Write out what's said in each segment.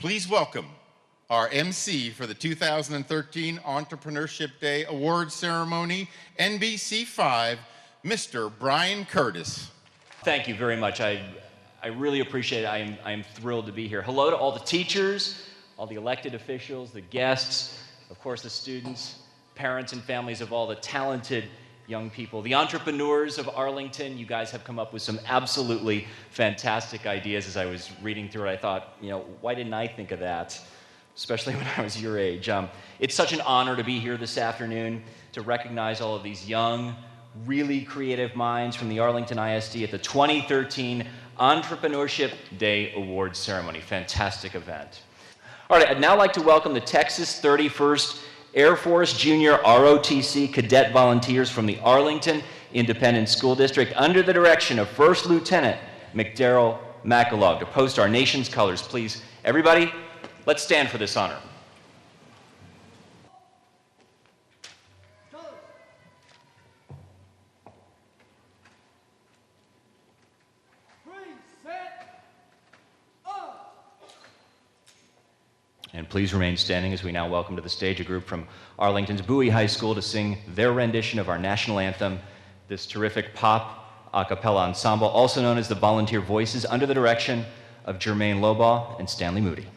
Please welcome our MC for the 2013 Entrepreneurship Day Awards Ceremony, NBC5, Mr. Brian Curtis. Thank you very much. I really appreciate it. I am thrilled to be here. Hello to all the teachers, all the elected officials, the guests, of course the students, parents and families of all the talented young people, the entrepreneurs of Arlington. You guys have come up with some absolutely fantastic ideas. As I was reading through it, I thought, why didn't I think of that? Especially when I was your age. It's such an honor to be here this afternoon to recognize all of these young, really creative minds from the Arlington ISD at the 2013 Entrepreneurship Day Awards Ceremony. Fantastic event. All right, I'd now like to welcome the Texas 31st Air Force Junior ROTC Cadet Volunteers from the Arlington Independent School District under the direction of First Lieutenant McDarrell McAlog to post our nation's colors. Please, everybody, let's stand for this honor. And please remain standing as we now welcome to the stage a group from Arlington's Bowie High School to sing their rendition of our national anthem, this terrific pop a cappella ensemble, also known as the Volunteer Voices, under the direction of Jermaine Lobaugh and Stanley Moody.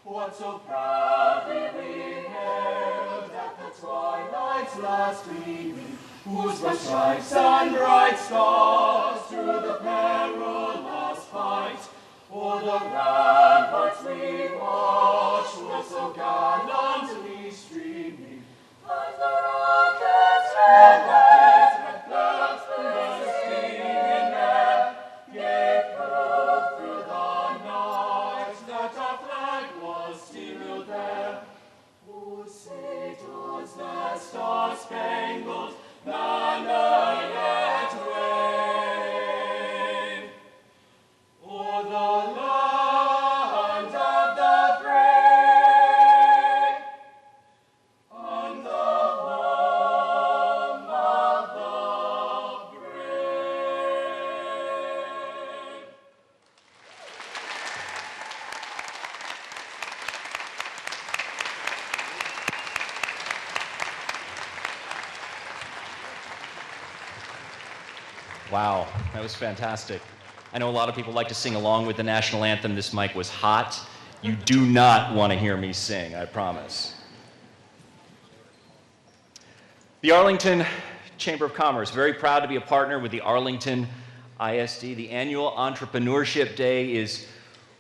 What so proudly we hailed at the twilight's last gleaming, whose bright stripes and bright stars through the perilous fight, o'er the ramparts we watched were so gallantly streaming, as the rockets red flags bursting in air, gave proof through the night that our flag was still there. Oh, say does that star-spangled banner yet wave o'er the land of the brave and the home of the brave. Wow, that was fantastic. I know a lot of people like to sing along with the national anthem. This mic was hot. You do not want to hear me sing, I promise. The Arlington Chamber of Commerce, very proud to be a partner with the Arlington ISD. The annual Entrepreneurship Day is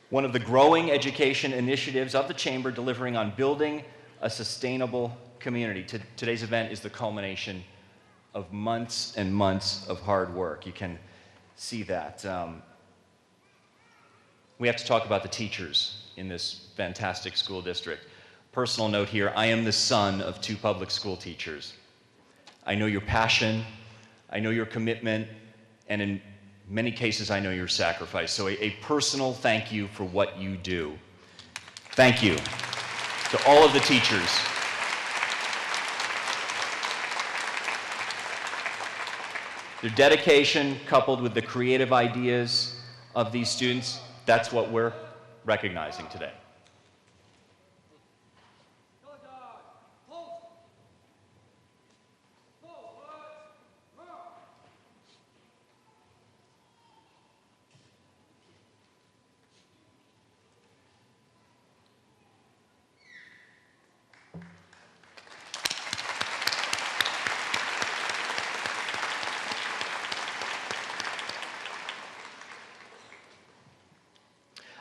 one of the growing education initiatives of the Chamber, delivering on building a sustainable community. Today's event is the culmination of months and months of hard work. You can see that. We have to talk about the teachers in this fantastic school district. Personal note here, I am the son of 2 public school teachers. I know your passion, I know your commitment, and in many cases I know your sacrifice. So a personal thank you for what you do. Thank you to all of the teachers. Their dedication, coupled with the creative ideas of these students, that's what we're recognizing today.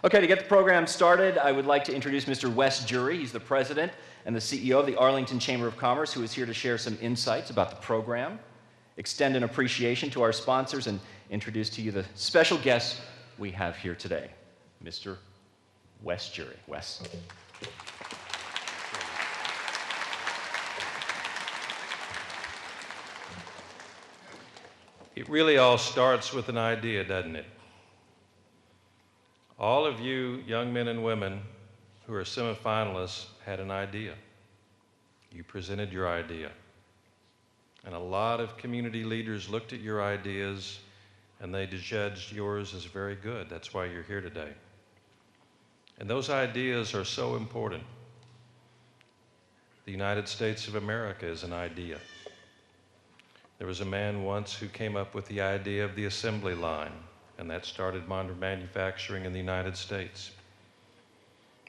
Okay, to get the program started, I would like to introduce Mr. Wes Jury. He's the president and the CEO of the Arlington Chamber of Commerce, who is here to share some insights about the program, extend an appreciation to our sponsors, and introduce to you the special guests we have here today. Mr. Wes Jury. Wes. It really all starts with an idea, doesn't it? All of you young men and women who are semifinalists had an idea. You presented your idea. And a lot of community leaders looked at your ideas and they judged yours as very good. That's why you're here today. And those ideas are so important. The United States of America is an idea. There was a man once who came up with the idea of the assembly line, and that started modern manufacturing in the United States.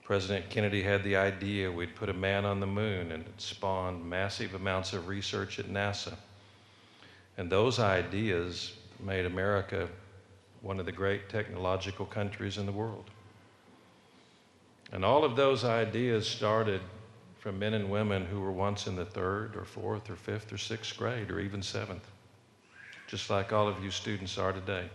President Kennedy had the idea we'd put a man on the moon, and it spawned massive amounts of research at NASA. And those ideas made America one of the great technological countries in the world. And all of those ideas started from men and women who were once in the 3rd or 4th or 5th or 6th grade or even 7th, just like all of you students are today.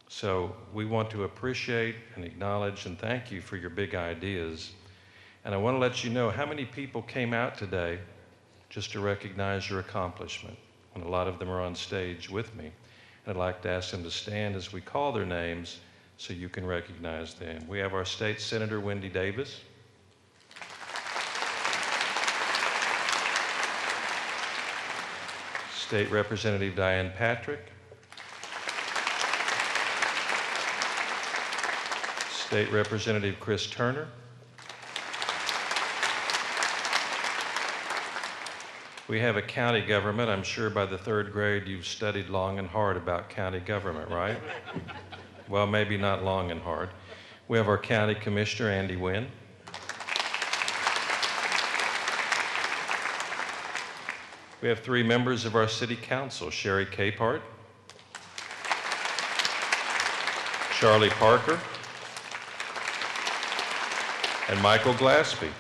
So we want to appreciate and acknowledge and thank you for your big ideas. And I want to let you know how many people came out today just to recognize your accomplishment. And a lot of them are on stage with me. And I'd like to ask them to stand as we call their names so you can recognize them. We have our State Senator Wendy Davis. State Representative Diane Patrick. State Representative Chris Turner. We have a county government. I'm sure by the 3rd grade you've studied long and hard about county government, right? Well, maybe not long and hard. We have our county commissioner, Andy Wynn. We have 3 members of our city council, Sherry Capehart, Charlie Parker, and Michael Glaspie.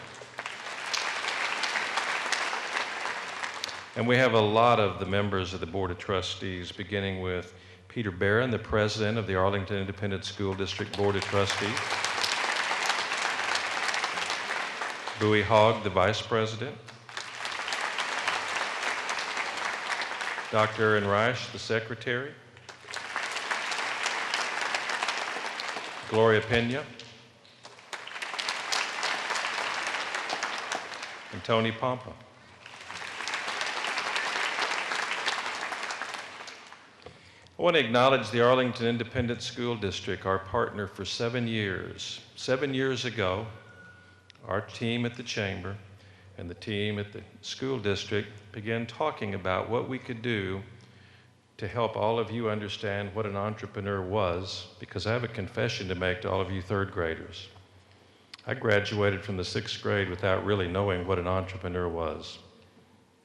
And we have a lot of the members of the Board of Trustees, beginning with Peter Barron, the president of the Arlington Independent School District Board of Trustees, Bowie Hogg, the vice president, Dr. Aaron Reich, the secretary, Gloria Pena, and Tony Pompa. I want to acknowledge the Arlington Independent School District, our partner for 7 years. 7 years ago, our team at the Chamber and the team at the school district began talking about what we could do to help all of you understand what an entrepreneur was, because I have a confession to make to all of you 3rd graders. I graduated from the 6th grade without really knowing what an entrepreneur was.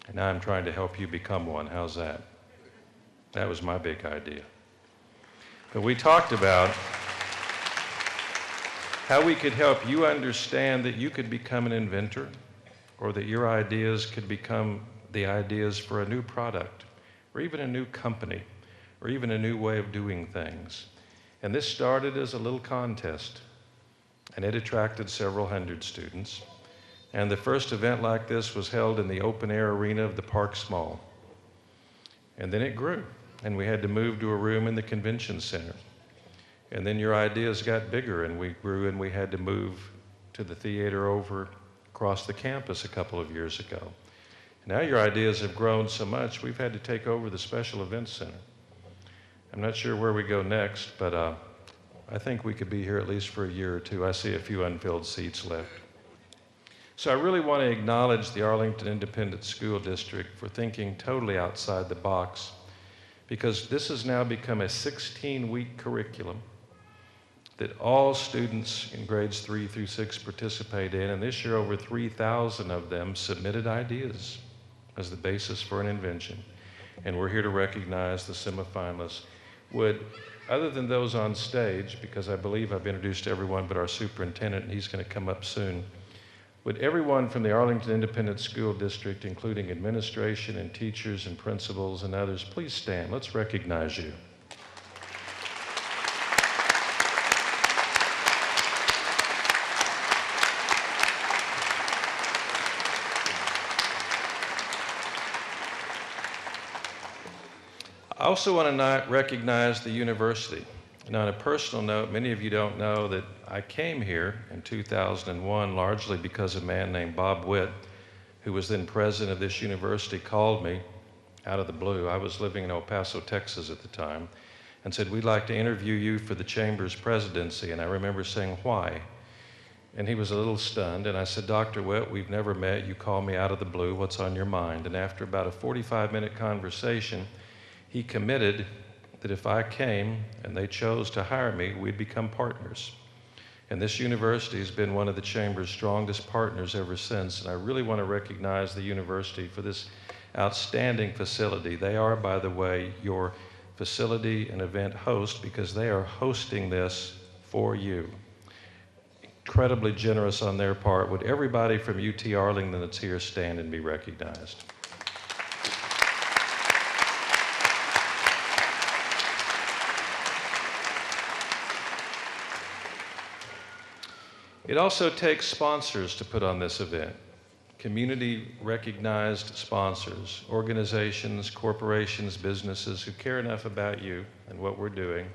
And now I'm trying to help you become one. How's that? That was my big idea. But we talked about how we could help you understand that you could become an inventor, or that your ideas could become the ideas for a new product, or even a new company, or even a new way of doing things. And this started as a little contest, and it attracted several hundred students. And the first event like this was held in the open-air arena of the Parks Mall. And then it grew, and we had to move to a room in the convention center. And then your ideas got bigger, and we grew, and we had to move to the theater over across the campus a couple of years ago. Now your ideas have grown so much, we've had to take over the Special Events Center. I'm not sure where we go next, but I think we could be here at least for a year or 2. I see a few unfilled seats left. So I really want to acknowledge the Arlington Independent School District for thinking totally outside the box, because this has now become a 16-week curriculum that all students in grades 3 through 6 participate in, and this year over 3,000 of them submitted ideas as the basis for an invention. And we're here to recognize the semifinalists. Would, other than those on stage, because I believe I've introduced everyone but our superintendent, and he's going to come up soon, would everyone from the Arlington Independent School District, including administration and teachers and principals and others, please stand. Let's recognize you. I also want to recognize the university. And on a personal note, many of you don't know that I came here in 2001 largely because a man named Bob Witt, who was then president of this university, called me out of the blue. I was living in El Paso, Texas at the time, and said, "We'd like to interview you for the Chamber's presidency." And I remember saying, "Why?" And he was a little stunned, and I said, "Dr. Witt, we've never met. You call me out of the blue. What's on your mind?" And after about a 45-minute conversation, he committed that if I came and they chose to hire me, we'd become partners. And this university has been one of the Chamber's strongest partners ever since, and I really want to recognize the university for this outstanding facility. They are, by the way, your facility and event host because they are hosting this for you. Incredibly generous on their part. Would everybody from UT Arlington that's here stand and be recognized? It also takes sponsors to put on this event. Community-recognized sponsors, organizations, corporations, businesses who care enough about you and what we're doing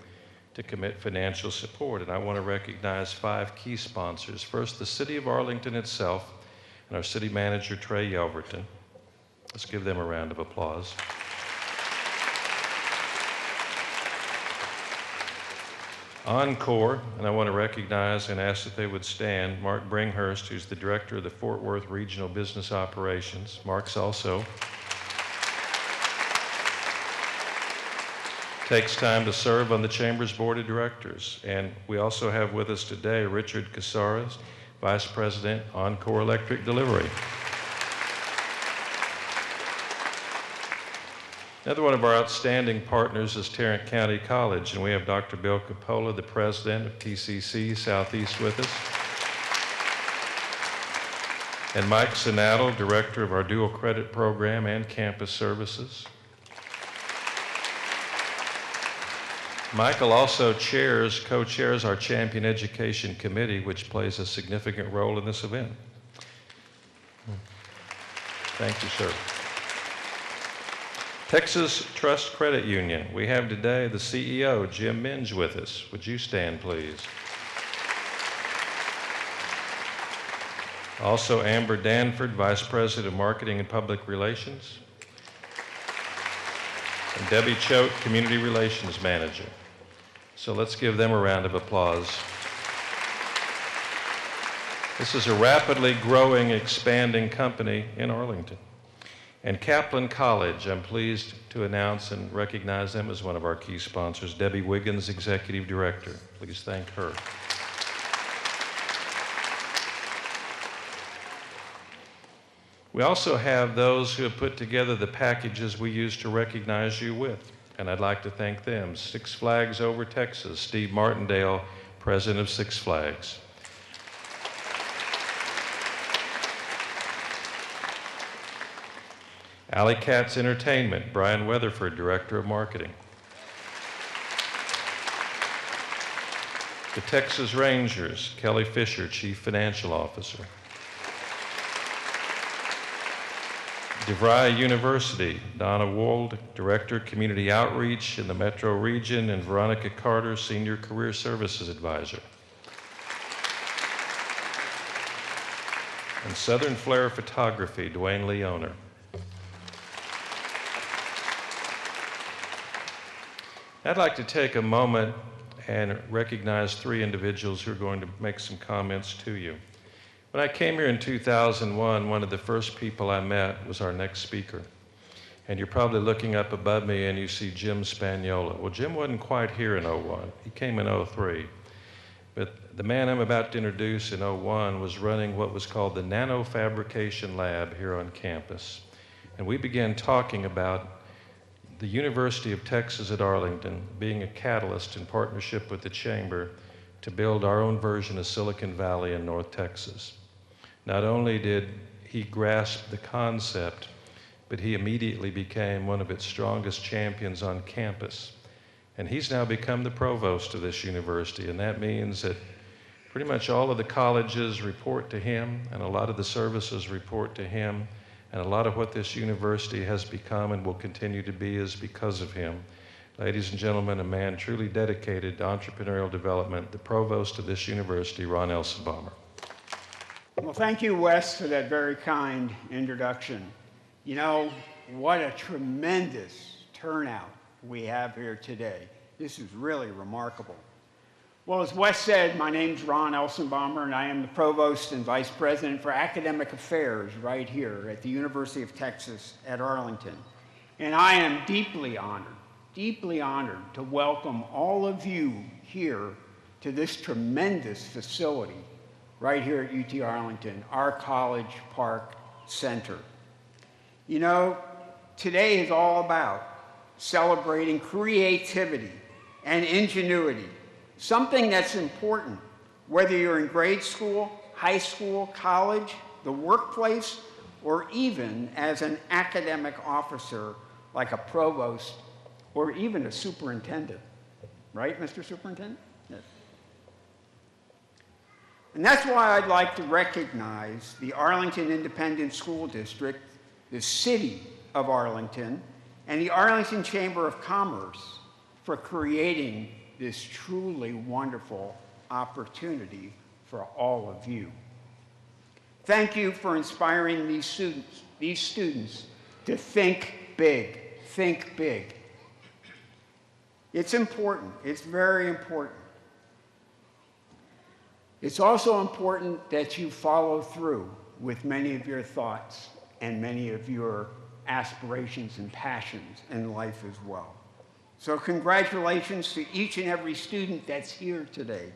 to commit financial support. And I want to recognize 5 key sponsors. First, the City of Arlington itself and our City Manager, Trey Yelverton. Let's give them a round of applause. Encore, and I want to recognize and ask that they would stand, Mark Bringhurst, who's the Director of the Fort Worth Regional Business Operations. Mark's also takes time to serve on the Chamber's Board of Directors. And we also have with us today Richard Casares, Vice President, Encore Electric Delivery. Another one of our outstanding partners is Tarrant County College, and we have Dr. Bill Coppola, the president of TCC Southeast, with us. And Mike Sinattle, director of our dual credit program and campus services. Michael also co-chairs our Champion Education Committee, which plays a significant role in this event. Thank you, sir. Texas Trust Credit Union. We have today the CEO, Jim Minge, with us. Would you stand, please? Also, Amber Danford, Vice President of Marketing and Public Relations. And Debbie Choate, Community Relations Manager. So let's give them a round of applause. This is a rapidly growing, expanding company in Arlington. And Kaplan College, I'm pleased to announce and recognize them as one of our key sponsors. Debbie Wiggins, Executive Director. Please thank her. We also have those who have put together the packages we use to recognize you with, and I'd like to thank them. Six Flags Over Texas, Steve Martindale, President of Six Flags. Alley Cats Entertainment, Brian Weatherford, Director of Marketing. The Texas Rangers, Kelly Fisher, Chief Financial Officer. DeVry University, Donna Wold, Director, Community Outreach in the Metro Region, and Veronica Carter, Senior Career Services Advisor. And Southern Flare Photography, Dwayne Leoner. I'd like to take a moment and recognize 3 individuals who are going to make some comments to you. When I came here in 2001, one of the first people I met was our next speaker. And you're probably looking up above me and you see Jim Spagnola. Well, Jim wasn't quite here in 01. He came in 03. But the man I'm about to introduce in 01 was running what was called the Nanofabrication Lab here on campus. And we began talking about the University of Texas at Arlington being a catalyst in partnership with the Chamber to build our own version of Silicon Valley in North Texas. Not only did he grasp the concept, but he immediately became one of its strongest champions on campus. And he's now become the provost of this university, and that means that pretty much all of the colleges report to him, and a lot of the services report to him. And a lot of what this university has become and will continue to be is because of him. Ladies and gentlemen, a man truly dedicated to entrepreneurial development, the provost of this university, Ron Elsenbaumer. Well, thank you, Wes, for that very kind introduction. You know, what a tremendous turnout we have here today. This is really remarkable. Well, as Wes said, my name's Ron Elsenbaumer, and I am the Provost and Vice President for Academic Affairs right here at the University of Texas at Arlington. And I am deeply honored to welcome all of you here to this tremendous facility right here at UT Arlington, our College Park Center. You know, today is all about celebrating creativity and ingenuity, something that's important, whether you're in grade school, high school, college, the workplace, or even as an academic officer like a provost or even a superintendent. Right, Mr. Superintendent? Yes. And that's why I'd like to recognize the Arlington Independent School District, the City of Arlington, and the Arlington Chamber of Commerce for creating this truly wonderful opportunity for all of you. Thank you for inspiring these students to think big, think big. It's important, it's very important. It's also important that you follow through with many of your thoughts and many of your aspirations and passions in life as well. So congratulations to each and every student that's here today.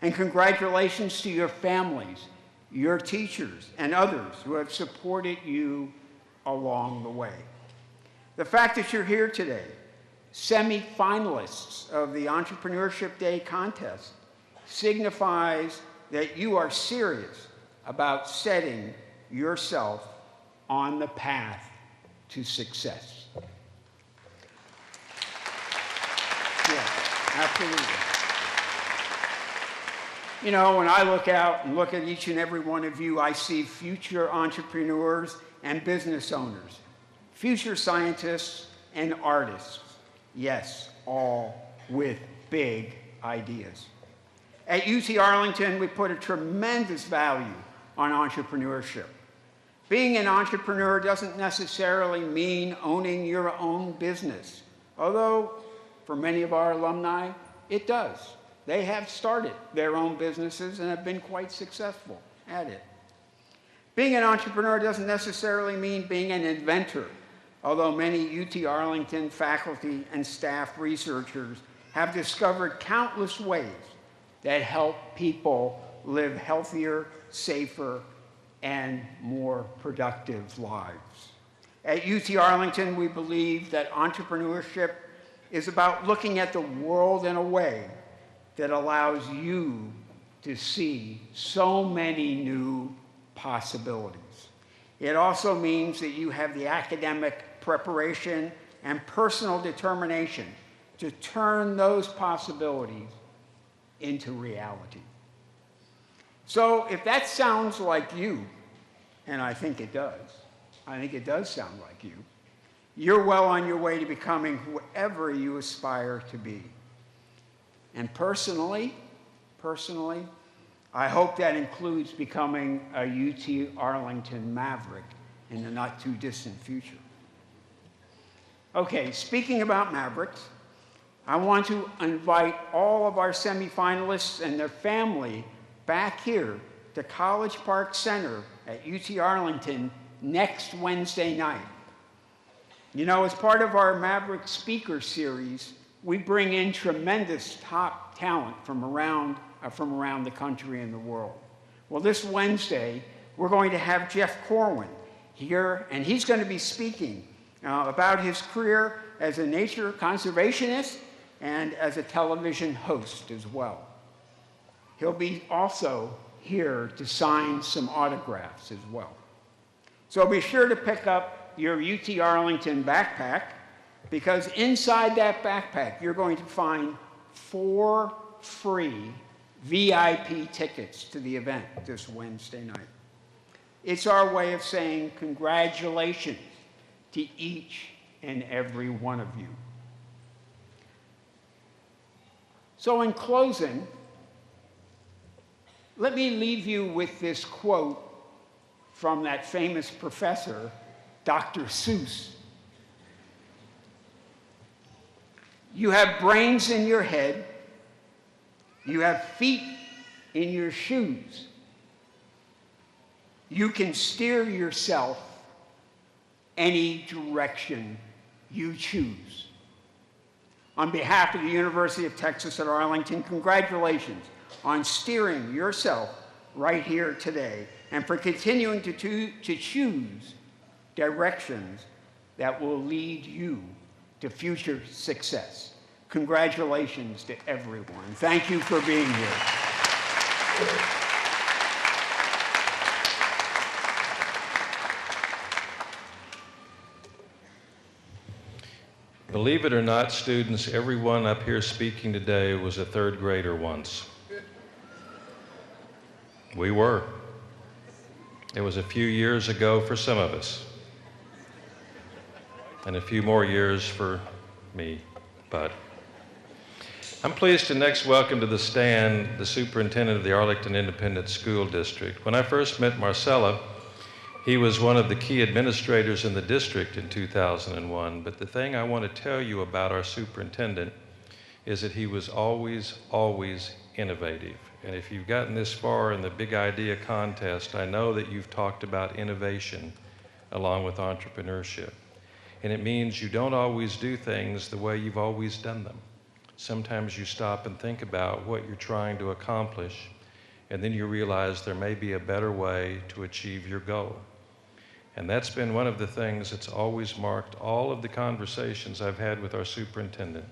And congratulations to your families, your teachers, and others who have supported you along the way. The fact that you're here today, semifinalists of the Entrepreneurship Day contest, signifies that you are serious about setting yourself on the path to success. Yeah, absolutely. You know, when I look out and look at each and every one of you, I see future entrepreneurs and business owners, future scientists and artists. Yes, all with big ideas. At UT Arlington, we put a tremendous value on entrepreneurship. Being an entrepreneur doesn't necessarily mean owning your own business, although for many of our alumni, it does. They have started their own businesses and have been quite successful at it. Being an entrepreneur doesn't necessarily mean being an inventor, although many UT Arlington faculty and staff researchers have discovered countless ways that help people live healthier, safer, and more productive lives. At UT Arlington, we believe that entrepreneurship is about looking at the world in a way that allows you to see so many new possibilities. It also means that you have the academic preparation and personal determination to turn those possibilities into reality. So if that sounds like you, and I think it does sound like you, you're well on your way to becoming whoever you aspire to be. And personally, I hope that includes becoming a UT Arlington Maverick in the not too distant future. Okay, speaking about Mavericks, I want to invite all of our semifinalists and their family back here to College Park Center at UT Arlington next Wednesday night. You know, as part of our Maverick Speaker Series, we bring in tremendous top talent from around the country and the world. Well, this Wednesday, we're going to have Jeff Corwin here, and he's going to be speaking about his career as a nature conservationist and as a television host as well. He'll be also here to sign some autographs as well. So be sure to pick up your UT Arlington backpack, because inside that backpack, you're going to find 4 free VIP tickets to the event this Wednesday night. It's our way of saying congratulations to each and every one of you. So in closing, let me leave you with this quote from that famous professor, Dr. Seuss. You have brains in your head, you have feet in your shoes. You can steer yourself any direction you choose. On behalf of the University of Texas at Arlington, congratulations on steering yourself right here today and for continuing to choose directions that will lead you to future success. Congratulations to everyone. Thank you for being here. Believe it or not, students, everyone up here speaking today was a third grader once. We were. It was a few years ago for some of us, and a few more years for me, but I'm pleased to next welcome to the stand the superintendent of the Arlington Independent School District. When I first met Marcella, he was one of the key administrators in the district in 2001, but the thing I want to tell you about our superintendent is that he was always, always innovative. And if you've gotten this far in the Big Idea contest, I know that you've talked about innovation along with entrepreneurship. And it means you don't always do things the way you've always done them. Sometimes you stop and think about what you're trying to accomplish, and then you realize there may be a better way to achieve your goal. And that's been one of the things that's always marked all of the conversations I've had with our superintendent.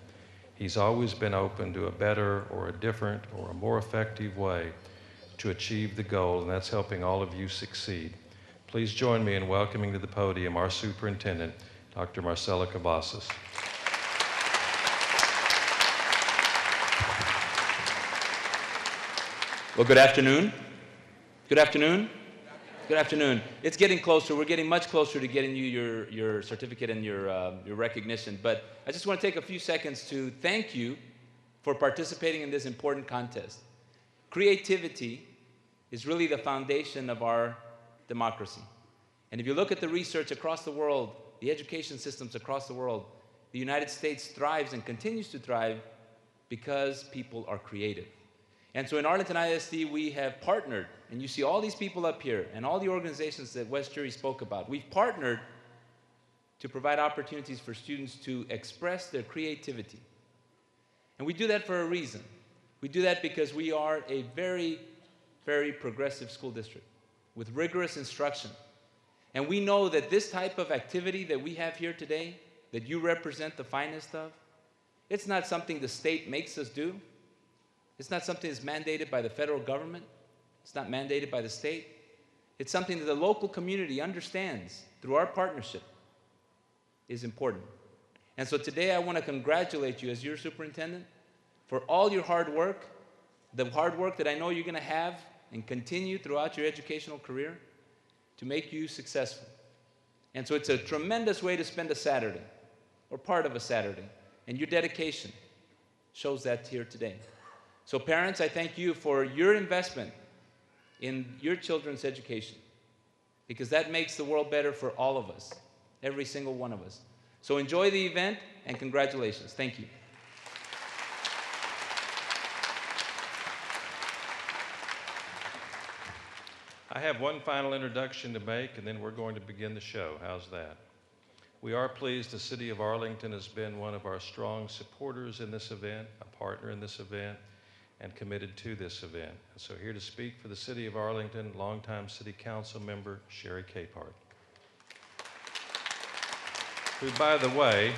He's always been open to a better or a different or a more effective way to achieve the goal, and that's helping all of you succeed. Please join me in welcoming to the podium our superintendent, Dr. Marcella Cavazos. Well, good afternoon. Good afternoon. Good afternoon. It's getting closer. We're getting much closer to getting you your certificate and your recognition. But I just want to take a few seconds to thank you for participating in this important contest. Creativity is really the foundation of our democracy. And if you look at the research across the world, the education systems across the world, the United States thrives and continues to thrive because people are creative. And so in Arlington ISD, we have partnered, and you see all these people up here and all the organizations that Wes Jury spoke about. We've partnered to provide opportunities for students to express their creativity. And we do that for a reason. We do that because we are a very, very progressive school district with rigorous instruction. And we know that this type of activity that we have here today, that you represent the finest of, it's not something the state makes us do. It's not something that's mandated by the federal government. It's not mandated by the state. It's something that the local community understands through our partnership is important. And so today I want to congratulate you as your superintendent for all your hard work, the hard work that I know you're going to have and continue throughout your educational career to make you successful. And so it's a tremendous way to spend a Saturday, or part of a Saturday, and your dedication shows that here today. So parents, I thank you for your investment in your children's education, because that makes the world better for all of us, every single one of us. So enjoy the event, and congratulations. Thank you. I have one final introduction to make, and then we're going to begin the show. How's that? We are pleased the City of Arlington has been one of our strong supporters in this event, a partner in this event, and committed to this event. And so here to speak for the City of Arlington, longtime City Council member Sherry Capehart, who, by the way,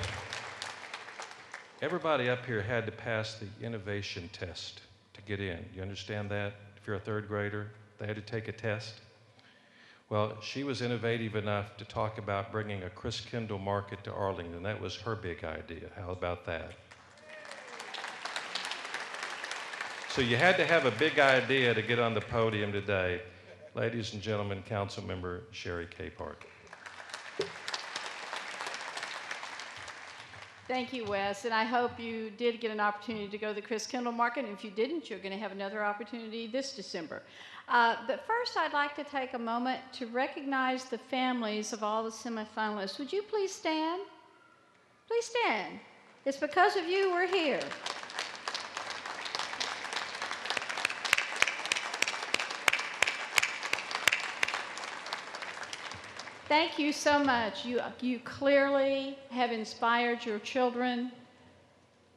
everybody up here had to pass the innovation test to get in. You understand that? If you're a third grader, they had to take a test. Well, she was innovative enough to talk about bringing a Chris Kendall market to Arlington. That was her big idea. How about that? So you had to have a big idea to get on the podium today. ladies and gentlemen, Councilmember Sherry Capehart. Thank you, Wes, and I hope you did get an opportunity to go to the Chris Kendall Market, and if you didn't, you're going to have another opportunity this December. But first, I'd like to take a moment to recognize the families of all the semifinalists. Would you please stand? Please stand. It's because of you we're here. Thank you so much. You clearly have inspired your children,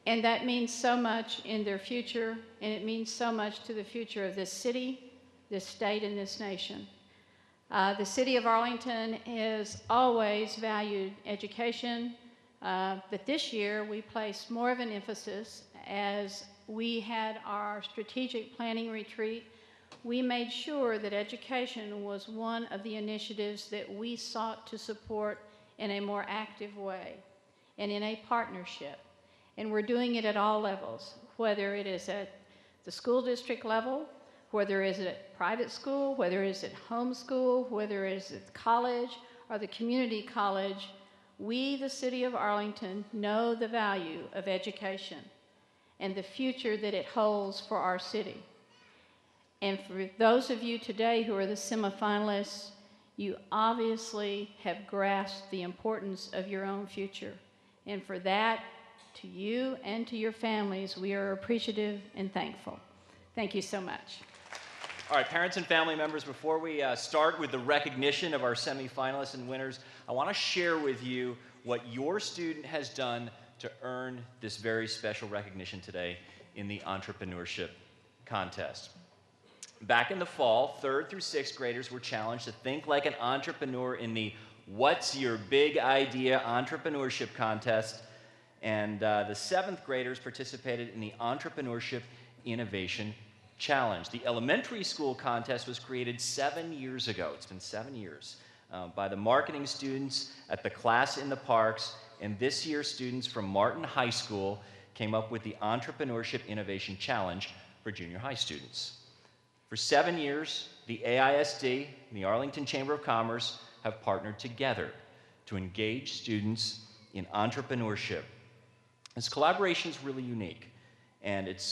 and that means so much in their future, and it means so much to the future of this city, this state, and this nation. The city of Arlington has always valued education, but this year we placed more of an emphasis as we had our strategic planning retreat. We made sure that education was one of the initiatives that we sought to support in a more active way and in a partnership. And we're doing it at all levels, whether it is at the school district level, whether it is at private school, whether it is at homeschool, whether it is at college or the community college. We, the city of Arlington, know the value of education and the future that it holds for our city. And for those of you today who are the semifinalists, you obviously have grasped the importance of your own future. And for that, to you and to your families, we are appreciative and thankful. Thank you so much. All right, parents and family members, before we start with the recognition of our semifinalists and winners, I want to share with you what your student has done to earn this very special recognition today in the Entrepreneurship Contest. Back in the fall, 3rd through 6th graders were challenged to think like an entrepreneur in the What's Your Big Idea Entrepreneurship Contest, and the 7th graders participated in the Entrepreneurship Innovation Challenge. The elementary school contest was created 7 years ago. It's been 7 years by the marketing students at the Class in the Parks, and this year students from Martin High School came up with the Entrepreneurship Innovation Challenge for junior high students. For 7 years, the AISD and the Arlington Chamber of Commerce have partnered together to engage students in entrepreneurship. This collaboration is really unique, and it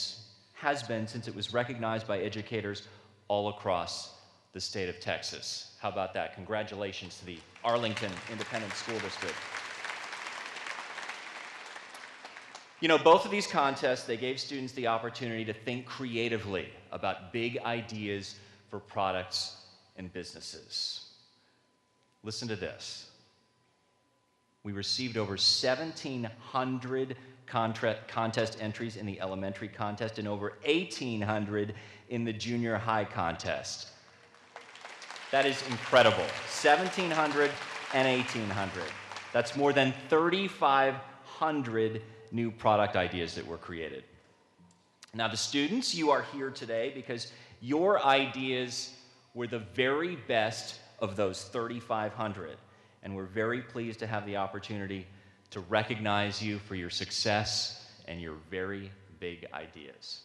has been since it was recognized by educators all across the state of Texas. How about that? Congratulations to the Arlington Independent School District. You know, both of these contests, they gave students the opportunity to think creatively about big ideas for products and businesses. Listen to this. We received over 1,700 contest entries in the elementary contest and over 1,800 in the junior high contest. That is incredible. 1,700 and 1,800. That's more than 3,500 new product ideas that were created. Now, the students, you are here today because your ideas were the very best of those 3,500, and we're very pleased to have the opportunity to recognize you for your success and your very big ideas.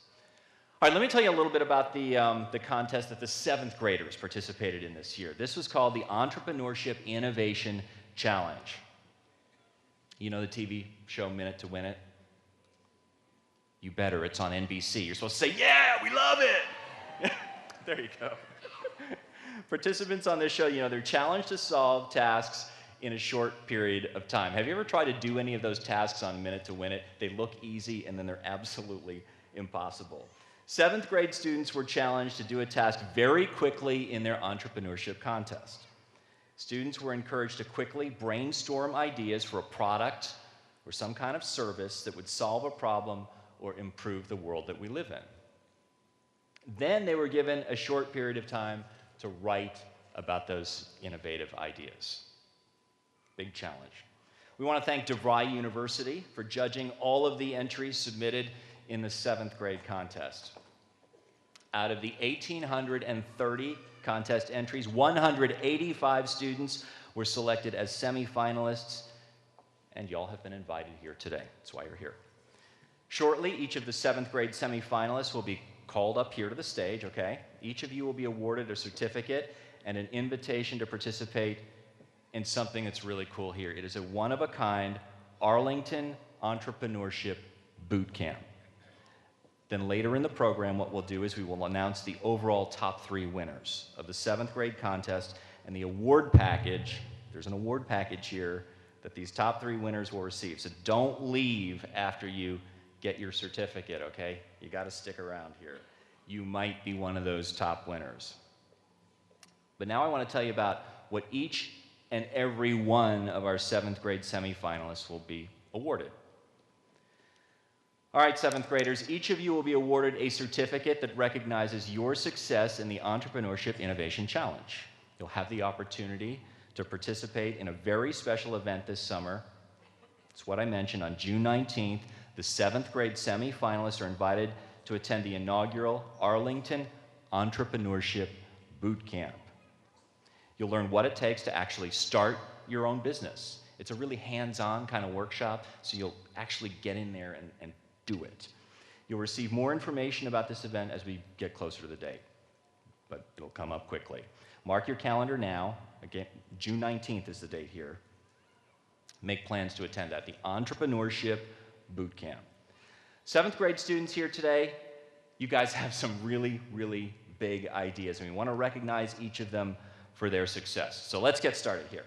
All right, let me tell you a little bit about the contest that the 7th graders participated in this year. This was called the Entrepreneurship Innovation Challenge. You know the TV show Minute to Win It? You better, it's on NBC. You're supposed to say, yeah, we love it. There you go. Participants on this show, you know, they're challenged to solve tasks in a short period of time. Have you ever tried to do any of those tasks on Minute to Win It? They look easy, and then they're absolutely impossible. 7th grade students were challenged to do a task very quickly in their entrepreneurship contest. Students were encouraged to quickly brainstorm ideas for a product or some kind of service that would solve a problem or improve the world that we live in. Then they were given a short period of time to write about those innovative ideas. Big challenge. We want to thank DeVry University for judging all of the entries submitted in the 7th grade contest. Out of the 1,830 contest entries, 185 students were selected as semifinalists, and y'all have been invited here today. That's why you're here. Shortly, each of the 7th grade semifinalists will be called up here to the stage, okay? Each of you will be awarded a certificate and an invitation to participate in something that's really cool here. It is a one-of-a-kind Arlington Entrepreneurship Boot Camp. Then later in the program, what we'll do is we will announce the overall top 3 winners of the 7th grade contest and the award package. There's an award package here that these top 3 winners will receive. So don't leave after you get your certificate, okay? You got to stick around here. You might be one of those top winners. But now I want to tell you about what each and every one of our 7th grade semifinalists will be awarded. All right, 7th graders, each of you will be awarded a certificate that recognizes your success in the Entrepreneurship Innovation Challenge. You'll have the opportunity to participate in a very special event this summer. It's what I mentioned. On June 19th, the 7th grade semifinalists are invited to attend the inaugural Arlington Entrepreneurship Boot Camp. You'll learn what it takes to actually start your own business. It's a really hands-on kind of workshop, so you'll actually get in there and do it. You'll receive more information about this event as we get closer to the date, but it'll come up quickly. Mark your calendar now. Again, June 19th is the date here. Make plans to attend that, the Entrepreneurship Boot Camp. 7th grade students here today, you guys have some really, really big ideas, and we want to recognize each of them for their success. So let's get started here.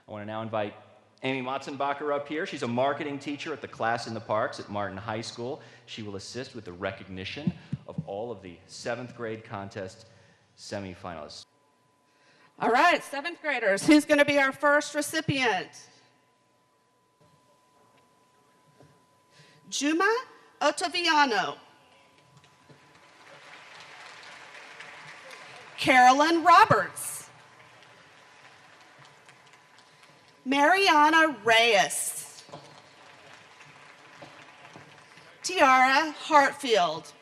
I want to now invite Amy Matzenbacher up here. She's a marketing teacher at the Class in the Parks at Martin High School. She will assist with the recognition of all of the 7th grade contest semifinalists. All right, 7th graders, who's going to be our first recipient? Juma Ottaviano. Carolyn Roberts. Mariana Reyes. Tiara Hartfield.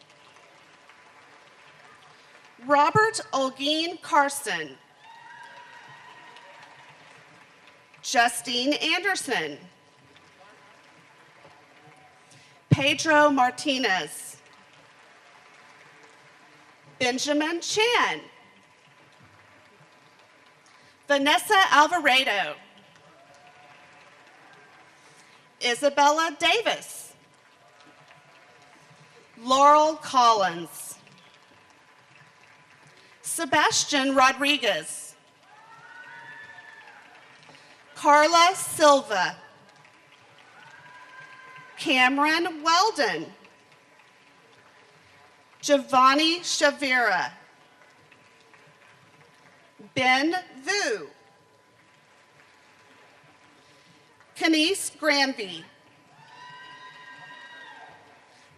Robert Olguin Carson. Justine Anderson. Pedro Martinez. Benjamin Chan. Vanessa Alvarado. Isabella Davis. Laurel Collins. Sebastian Rodriguez. Carla Silva. Cameron Weldon. Giovanni Shavira. Ben Vu. Kenise Granby.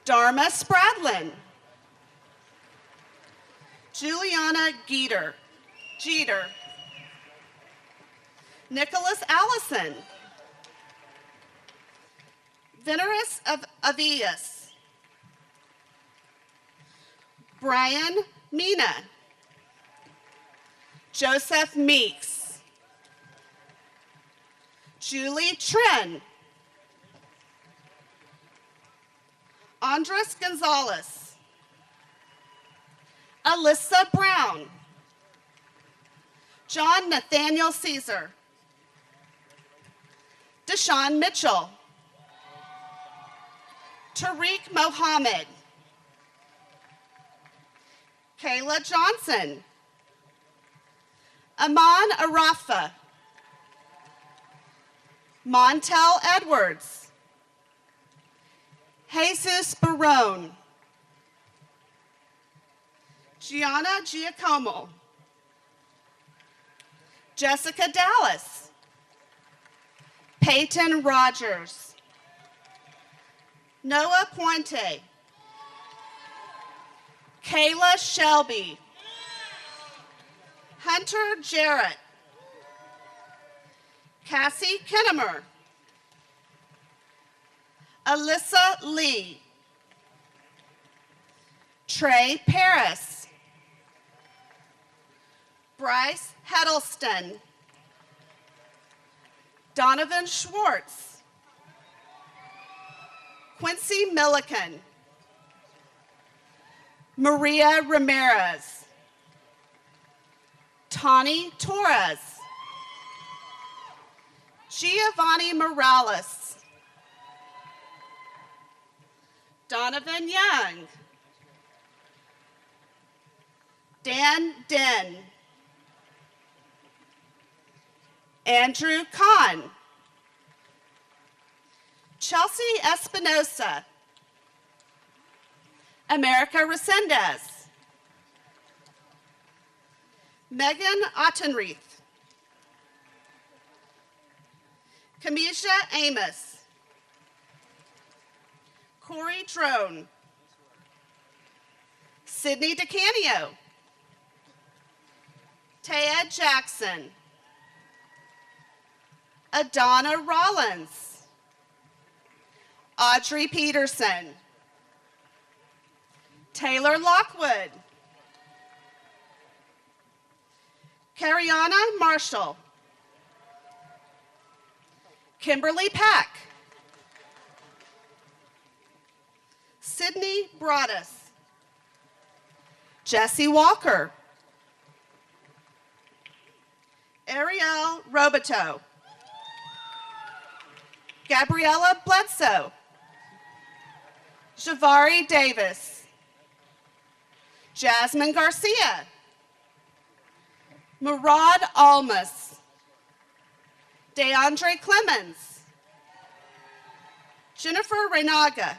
Dharma Spradlin. Juliana Jeter. Nicholas Allison. Veneris of Avias. Brian Mina. Joseph Meeks. Julie Tren. Andres Gonzalez. Alyssa Brown. John Nathaniel Caesar. Deshaun Mitchell. Tariq Mohammed. Kayla Johnson. Aman Arafa. Montel Edwards. Jesus Barone. Gianna Giacomo. Jessica Dallas. Peyton Rogers. Noah Puente. Kayla Shelby. Hunter Jarrett. Cassie Kinnemer. Alyssa Lee. Trey Paris. Bryce Heddleston. Donovan Schwartz. Quincy Milliken. Maria Ramirez. Tawny Torres. Giovanni Morales. Donovan Young. Dan Den. Andrew Kahn. Chelsea Espinosa. America Resendez. Megan Ottenreith. Kamisha Amos. Corey Drone. Sydney DeCanio. Taya Jackson. Adonna Rollins. Audrey Peterson. Taylor Lockwood. Cariana Marshall. Kimberly Pack. Sydney Broadus. Jesse Walker. Ariel Roboto. Gabriella Bledsoe. Javari Davis. Jasmine Garcia. Murad Almas. DeAndre Clemens. Jennifer Renaga.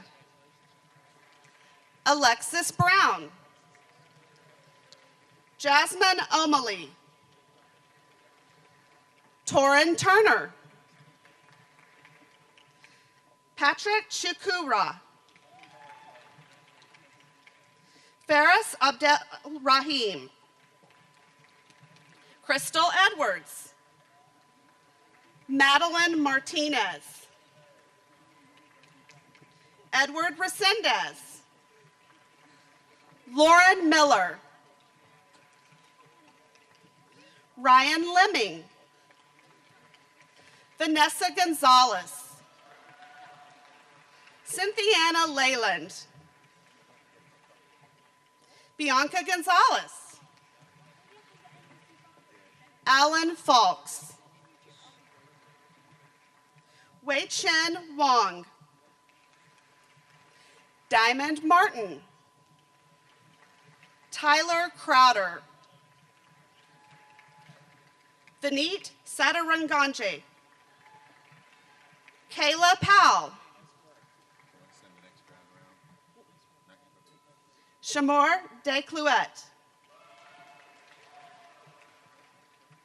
Alexis Brown. Jasmine O'Malley. Torin Turner. Patrick Shukura. Faris Abdel Rahim. Crystal Edwards. Madeline Martinez. Edward Resendez. Lauren Miller. Ryan Lemming. Vanessa Gonzalez. Cynthiana Leyland. Bianca Gonzalez. Alan Falks. Wei Chen Wong. Diamond Martin. Tyler Crowder. Vineet Sataranganje. Kayla Powell. Shamor Desclouet.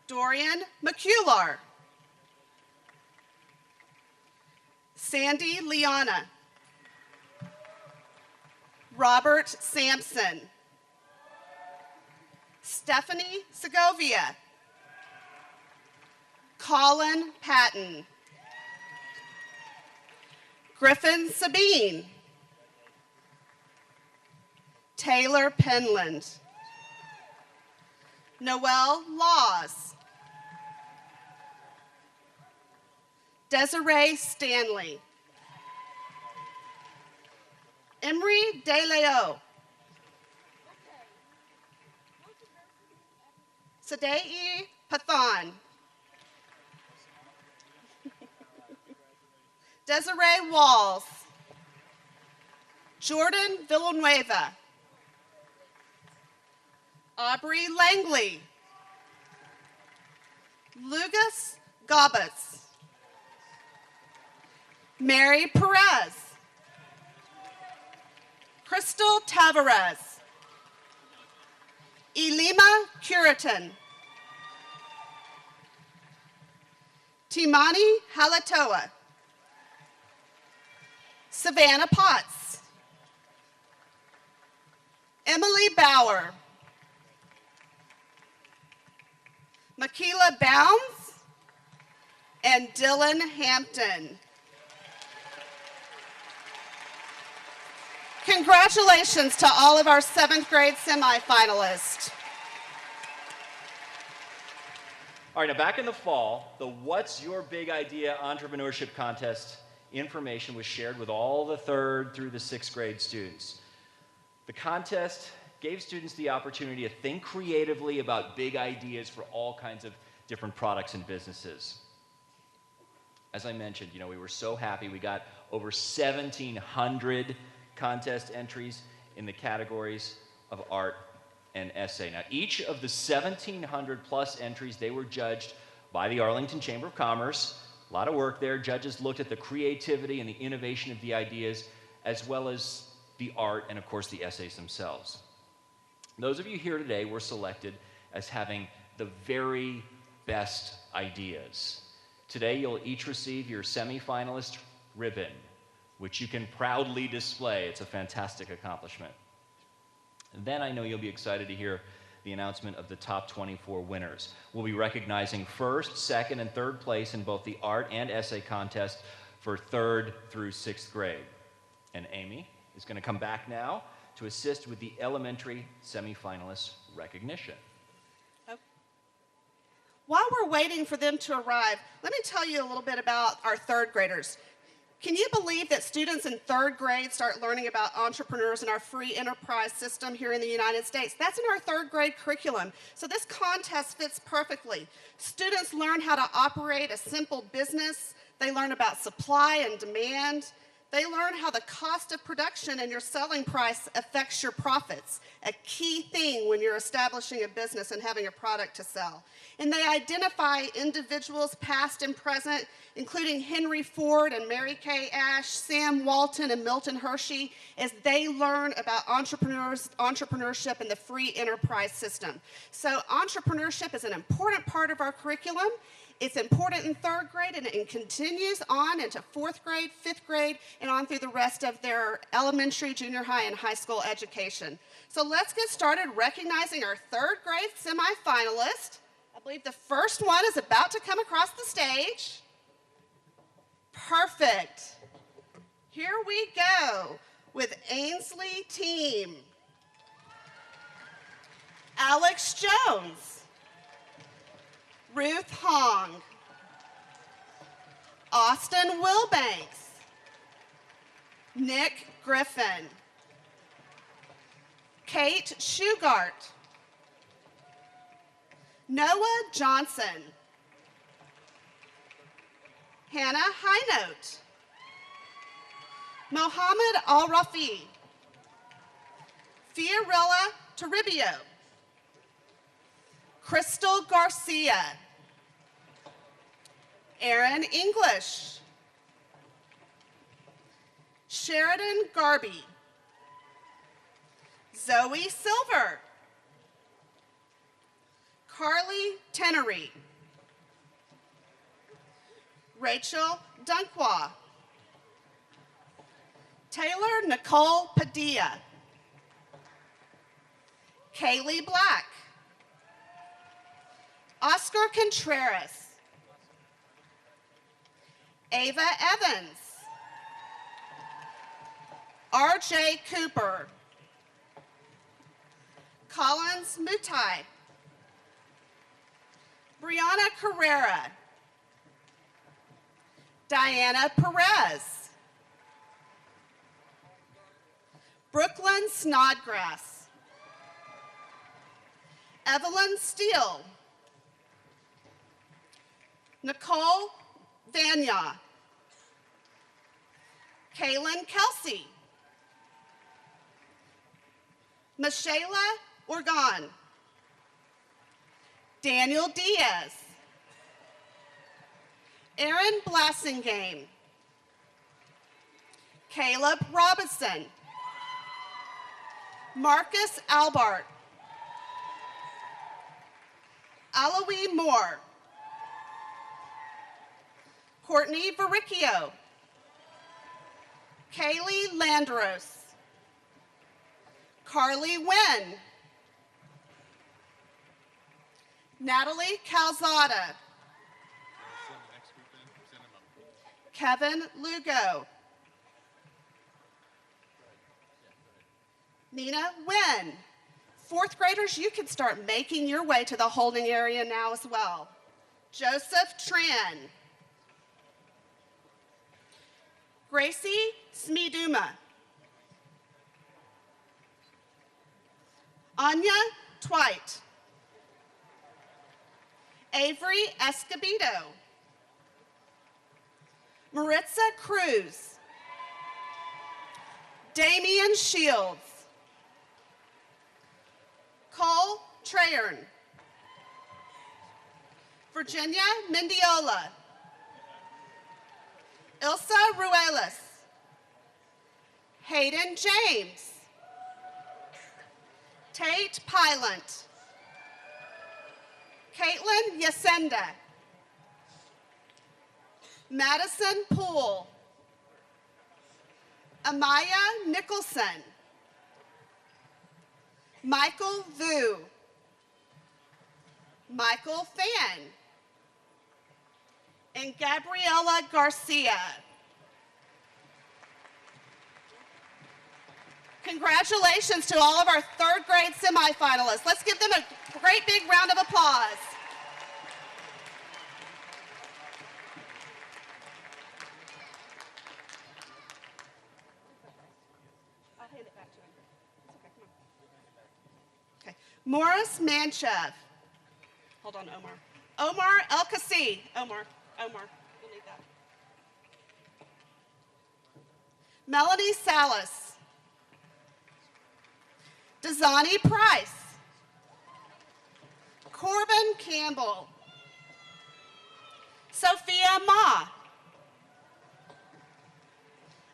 Dorian McCullar. Sandy Liana. Robert Sampson. Stephanie Segovia. Colin Patton. Griffin Sabine. Taylor Penland. Noel Laws. Desiree Stanley. Emery DeLeo. Sadei Pathan. Desiree Walls. Jordan Villanueva. Aubrey Langley. Lucas Gobbets. Mary Perez. Crystal Tavares. Elima Curitan. Timani Halatoa. Savannah Potts. Emily Bauer. Makila Bounds and Dylan Hampton. Congratulations to all of our 7th grade semifinalists. All right, now back in the fall, the What's Your Big Idea Entrepreneurship Contest information was shared with all the 3rd through the 6th grade students. The contest gave students the opportunity to think creatively about big ideas for all kinds of different products and businesses. As I mentioned, we were so happy. We got over 1,700 contest entries in the categories of art and essay. Now, each of the 1,700 plus entries, they were judged by the Arlington Chamber of Commerce. A lot of work there. Judges looked at the creativity and the innovation of the ideas, as well as the art and, of course, the essays themselves. Those of you here today were selected as having the very best ideas. Today, you'll each receive your semifinalist ribbon, which you can proudly display. It's a fantastic accomplishment. And then I know you'll be excited to hear the announcement of the top 24 winners. We'll be recognizing first, second, and third place in both the art and essay contest for 3rd through 6th grade. And Amy is going to come back now to assist with the elementary semifinalist recognition. While we're waiting for them to arrive, let me tell you a little bit about our 3rd graders. Can you believe that students in 3rd grade start learning about entrepreneurs in our free enterprise system here in the United States? That's in our 3rd grade curriculum. So this contest fits perfectly. Students learn how to operate a simple business. They learn about supply and demand. They learn how the cost of production and your selling price affects your profits, a key thing when you're establishing a business and having a product to sell. And they identify individuals past and present, including Henry Ford and Mary Kay Ash, Sam Walton and Milton Hershey, as they learn about entrepreneurship in the free enterprise system. So entrepreneurship is an important part of our curriculum. It's important in 3rd grade, and it continues on into 4th grade, 5th grade, and on through the rest of their elementary, junior high, and high school education. So let's get started recognizing our 3rd grade semifinalist. I believe the first one is about to come across the stage. Perfect. Here we go with Ainsley Team. Alex Jones. Ruth Hong, Austin Wilbanks, Nick Griffin, Kate Shugart, Noah Johnson, Hannah Highnote, Mohammed Al-Rafi, Fiorella Toribio, Crystal Garcia, Aaron English, Sheridan Garby, Zoe Silver, Carly Tenery, Rachel Dunkwa, Taylor Nicole Padilla, Kaylee Black, Oscar Contreras, Ava Evans, R.J. Cooper, Collins Mutai, Brianna Carrera, Diana Perez, Brooklyn Snodgrass, Evelyn Steele, Nicole Vanya, Kaylin Kelsey, Michaela Organ, Daniel Diaz, Aaron Blassingame, Caleb Robinson, Marcus Albart, Aloe Moore, Courtney Varicchio, Kaylee Landros, Carly Wynn, Natalie Calzada, Kevin Lugo, Nina Wynn. 4th graders, you can start making your way to the holding area now as well. Joseph Tran, Gracie Smiduma, Anya Twite. Avery Escobedo. Maritza Cruz. Damian Shields. Cole Trayern. Virginia Mendiola. Ilsa Ruelas. Hayden James. Tate Pylant. Caitlin Yasenda. Madison Poole. Amaya Nicholson. Michael Vu. Michael Fan. And Gabriela Garcia. Congratulations to all of our third grade semifinalists. Let's give them a great big round of applause. I'll hand it back to him. It's okay, come on. Okay, Morris Manchev. Hold on, Omar. Omar El-Kasi. Omar, you'll need that. Melanie Salas. Dazani Price. Corbin Campbell. Sophia Ma.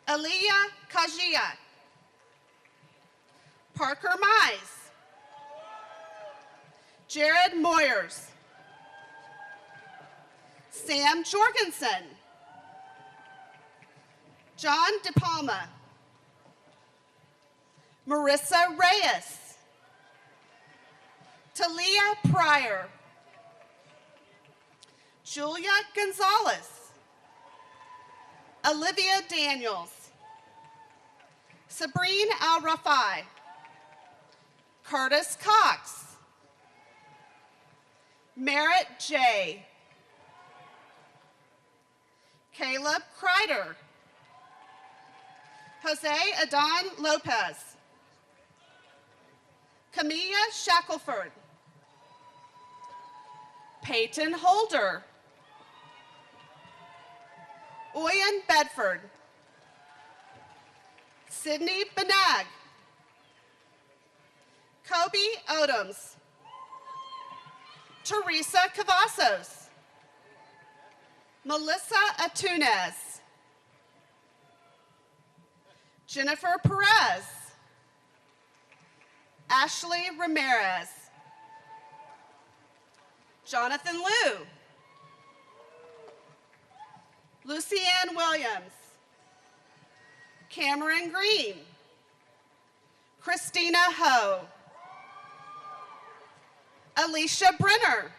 Aliyah Kajia. Parker Mize. Jared Moyers. Sam Jorgensen. John DePalma. Marissa Reyes. Talia Pryor. Julia Gonzalez. Olivia Daniels. Sabrine Al-Rafai. Curtis Cox. Merritt J. Caleb Kreider. Jose Adan Lopez. Camilla Shackelford. Peyton Holder. Oyen Bedford. Sydney Benag. Kobe Odoms. Teresa Cavazos. Melissa Atunes. Jennifer Perez. Ashley Ramirez. Jonathan Liu. Lucianne Williams. Cameron Green. Christina Ho. Alicia Brenner.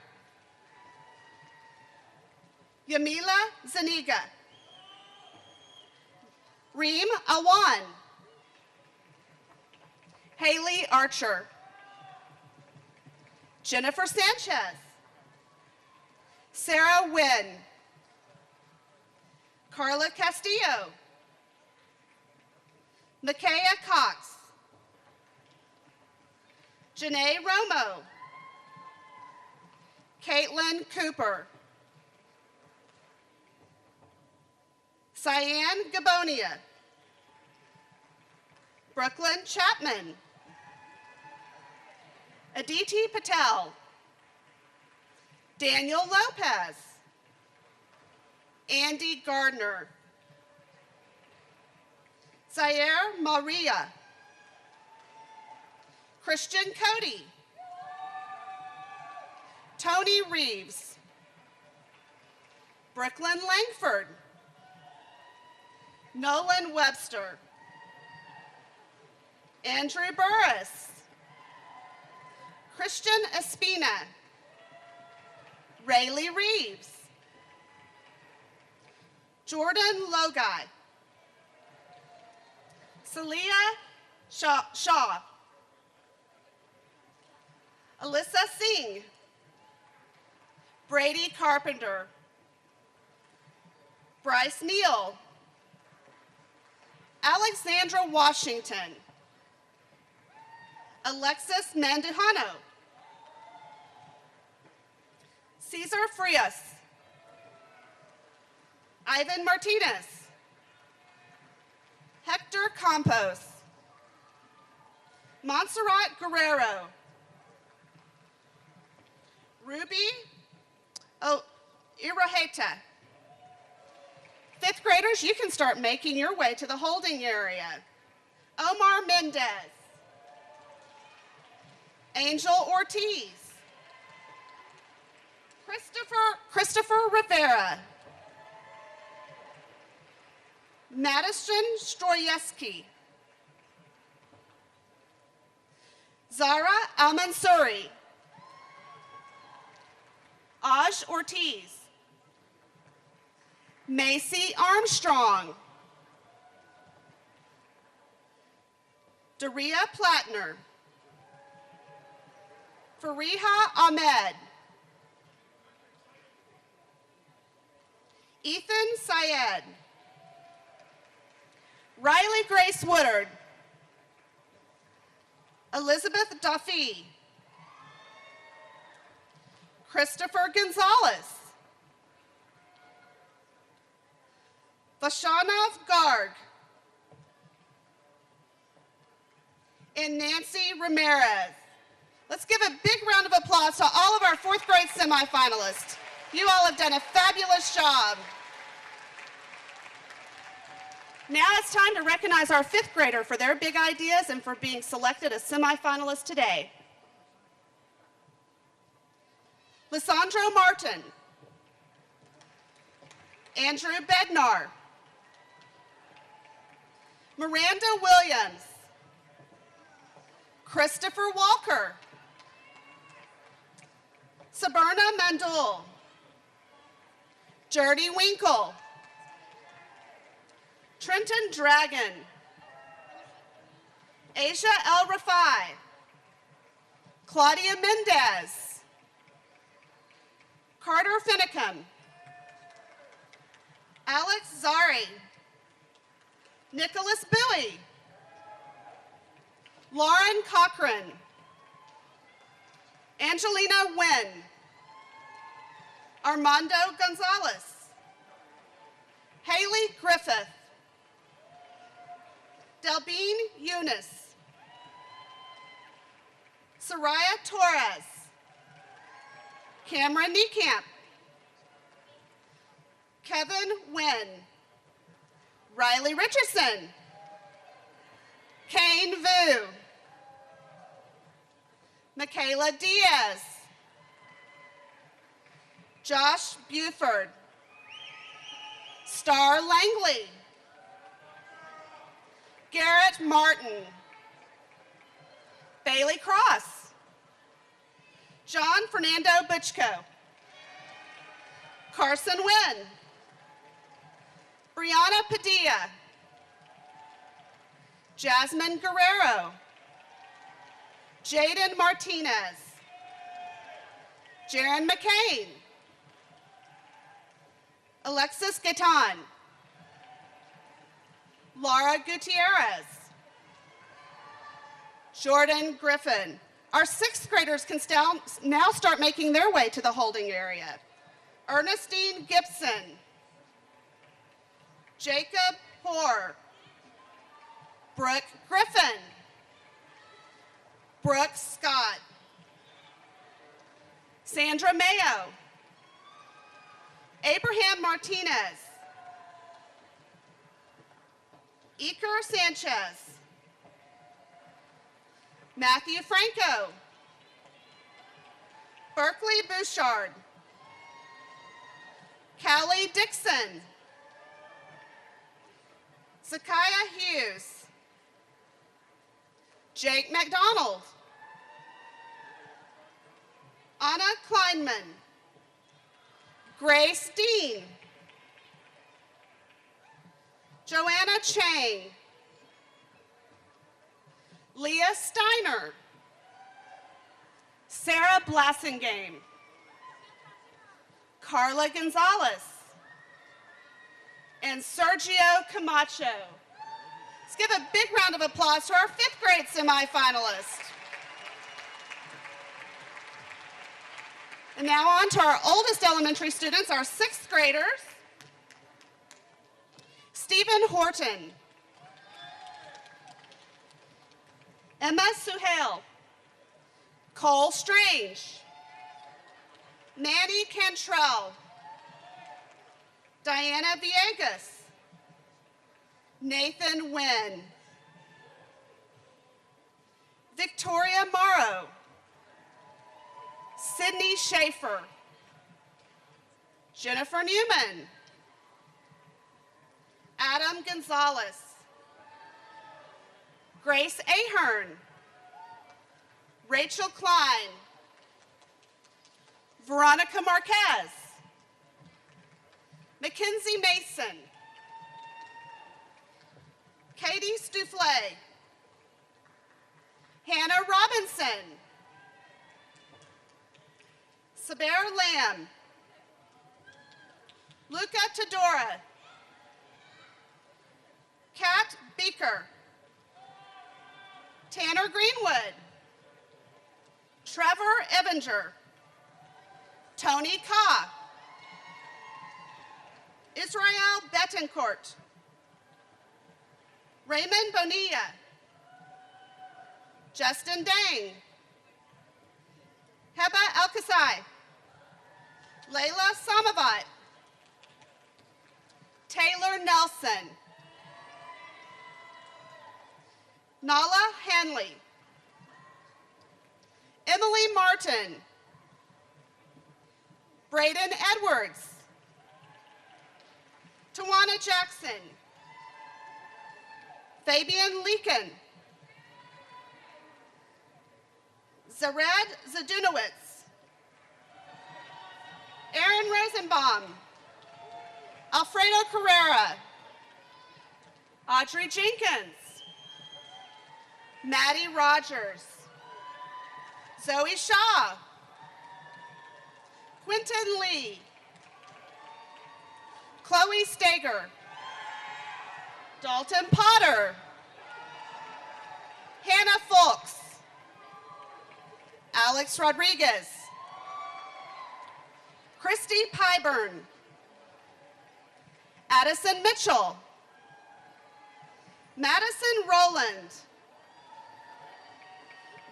Yamila Zaniga. Reem Awan. Haley Archer. Jennifer Sanchez. Sarah Wynn. Carla Castillo. Micaiah Cox. Janae Romo. Caitlin Cooper. Cyan Gabonia. Brooklyn Chapman. Aditi Patel. Daniel Lopez. Andy Gardner. Zaire Maria. Christian Cody. Tony Reeves. Brooklyn Langford. Nolan Webster. Andrew Burris. Christian Espina. Rayleigh Reeves. Jordan Logai. Celia Shaw. Alyssa Singh. Brady Carpenter. Bryce Neal. Alexandra Washington. Alexis Mandujano. Cesar Frias. Ivan Martinez. Hector Campos. Montserrat Guerrero. Ruby Iraheta. Fifth graders, you can start making your way to the holding area. Omar Mendez. Angel Ortiz. Christopher Rivera. Madison Stroyeski. Zara Al-Mansuri. Aj Ortiz. Macy Armstrong. Daria Plattner. Fariha Ahmed. Ethan Syed. Riley Grace Woodard. Elizabeth Duffy. Christopher Gonzalez. Vashanov Garg. And Nancy Ramirez. Let's give a big round of applause to all of our fourth grade semifinalists. You all have done a fabulous job. Now it's time to recognize our fifth grader for their big ideas and for being selected as semifinalists today. Lissandro Martin. Andrew Bednar. Miranda Williams. Christopher Walker. Saberna Mandul. Jody Winkle. Trenton Dragon. Asia El Rafai. Claudia Mendez. Carter Finicum. Alex Zari. Nicholas Bowie. Lauren Cochran. Angelina Nguyen. Armando Gonzalez. Haley Griffith. Delbene Eunice. Soraya Torres. Cameron Niekamp. Kevin Nguyen. Riley Richardson. Kane Vu. Michaela Diaz. Josh Buford. Star Langley. Garrett Martin. Bailey Cross. John Fernando Butchko. Carson Wynn. Brianna Padilla. Jasmine Guerrero. Jaden Martinez. Jaron McCain. Alexis Gaetan. Laura Gutierrez. Jordan Griffin. Our sixth graders can now start making their way to the holding area. Ernestine Gibson. Jacob Hoare. Brooke Griffin. Brooke Scott. Sandra Mayo. Abraham Martinez. Iker Sanchez. Matthew Franco. Berkeley Bouchard. Callie Dixon. Zakiah Hughes. Jake McDonald. Anna Kleinman. Grace Dean. Joanna Chang. Leah Steiner. Sarah Blassingame. Carla Gonzalez. And Sergio Camacho. Let's give a big round of applause to our fifth grade semifinalists. And now on to our oldest elementary students, our sixth graders. Stephen Horton. Emma Suhail. Cole Strange. Manny Cantrell. Diana Villegas. Nathan Wynn. Victoria Morrow. Sydney Schaefer. Jennifer Newman. Adam Gonzalez. Grace Ahern. Rachel Klein. Veronica Marquez. Mackenzie Mason. Katie Stoufflet. Hannah Robinson. Saber Lamb. Luca Tadora. Kat Beaker. Tanner Greenwood. Trevor Evinger. Tony Ka. Israel Betancourt. Raymond Bonilla. Justin Dang. Heba Elkasai. Layla Samavat. Taylor Nelson. Nala Hanley. Emily Martin. Braden Edwards. Tawana Jackson. Fabian Leakin. Zared Zadunowitz. Aaron Rosenbaum. Alfredo Carrera. Audrey Jenkins. Maddie Rogers. Zoe Shaw. Quentin Lee. Chloe Stager. Dalton Potter. Hannah Fulks. Alex Rodriguez. Christy Pyburn. Addison Mitchell. Madison Rowland.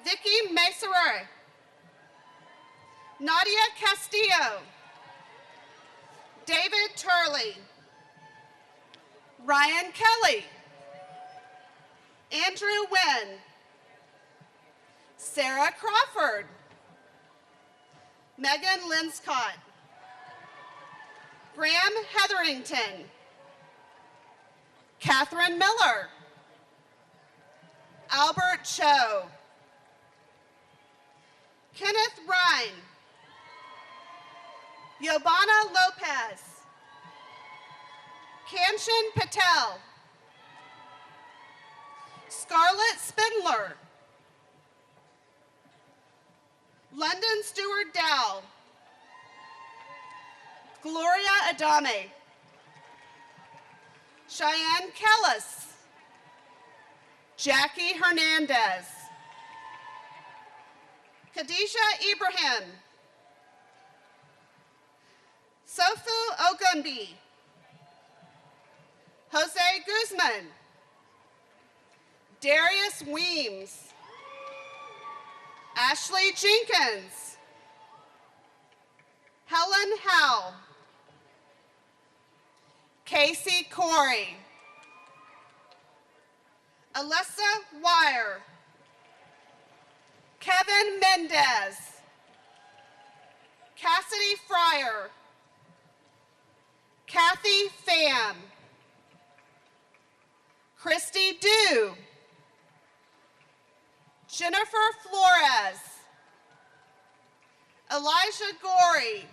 Vicky Meserer. Nadia Castillo. David Turley. Ryan Kelly. Andrew Wynn. Sarah Crawford. Megan Linscott. Graham Hetherington. Catherine Miller. Albert Cho. Kenneth Ryan. Yobana Lopez. Kanshin Patel. Scarlett Spindler. London Stewart Dow. Gloria Adame. Cheyenne Kellis. Jackie Hernandez. Khadijah Ibrahim. Sofu Ogunbi. Jose Guzman. Darius Weems. Ashley Jenkins. Helen Howe. Casey Corey. Alessa Wire. Kevin Mendez. Cassidy Fryer. Kathy Pham. Christy Dew. Jennifer Flores. Elijah Gorey.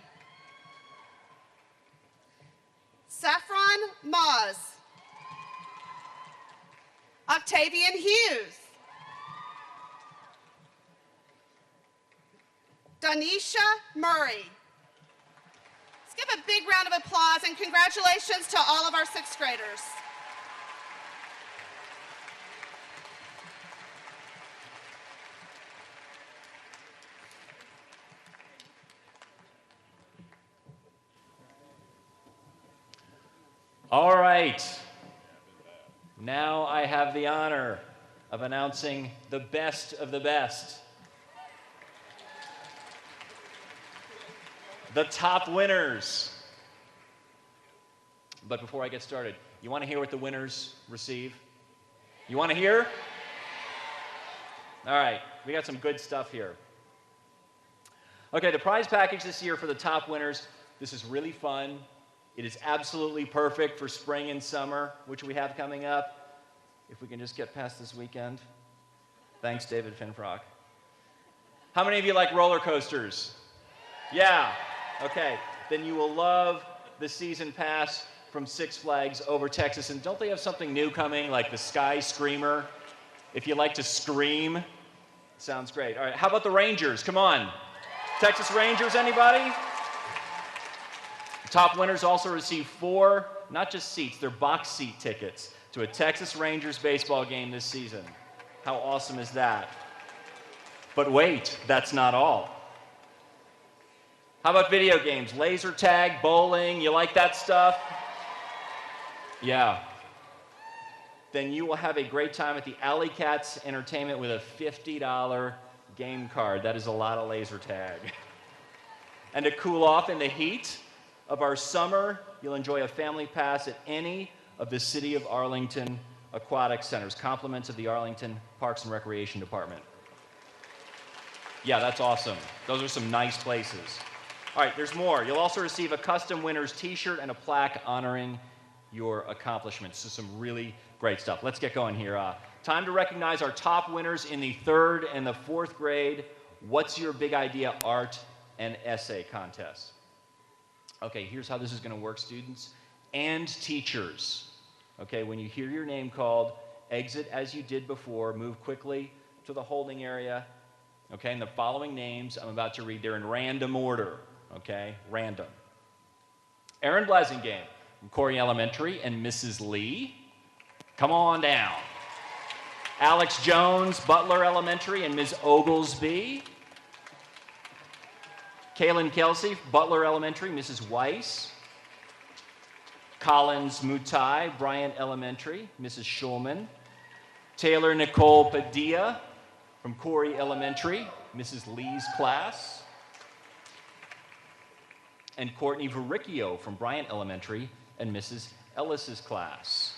Saffron Moz. Octavian Hughes. Danisha Murray. Let's give a big round of applause and congratulations to all of our sixth graders. All right. Now I have the honor of announcing the best of the best. The top winners. But before I get started, you want to hear what the winners receive? You want to hear? All right, we got some good stuff here. Okay, the prize package this year for the top winners, this is really fun. It is absolutely perfect for spring and summer, which we have coming up. If we can just get past this weekend. Thanks, David Finfrock. How many of you like roller coasters? Yeah, okay. Then you will love the season pass from Six Flags over Texas. And don't they have something new coming, like the Sky Screamer? If you like to scream, sounds great. All right, how about the Rangers? Come on. Texas Rangers, anybody? Top winners also receive 4, not just seats, they're box seat tickets to a Texas Rangers baseball game this season. How awesome is that? But wait, that's not all. How about video games? Laser tag, bowling, you like that stuff? Yeah. Then you will have a great time at the Alley Cats Entertainment with a $50 game card. That is a lot of laser tag. And to cool off in the heat of our summer, you'll enjoy a family pass at any of the City of Arlington aquatic centers, compliments of the Arlington Parks and Recreation Department. Yeah, that's awesome. Those are some nice places. All right, there's more. You'll also receive a custom winner's t-shirt and a plaque honoring your accomplishments. So some really great stuff. Let's get going here. Time to recognize our top winners in the 3rd and the 4th grade What's Your Big Idea art and essay contest. Okay, here's how this is going to work, students and teachers. Okay, when you hear your name called, exit as you did before, move quickly to the holding area. Okay, and the following names I'm about to read, they're in random order. Okay, random. Aaron Blasingame from Corey Elementary and Mrs. Lee. Come on down. Alex Jones, Butler Elementary and Ms. Oglesby. Kaylin Kelsey, Butler Elementary, Mrs. Weiss. Collins Mutai, Bryant Elementary, Mrs. Schulman. Taylor Nicole Padilla from Corey Elementary, Mrs. Lee's class. And Courtney Verricchio from Bryant Elementary and Mrs. Ellis's class.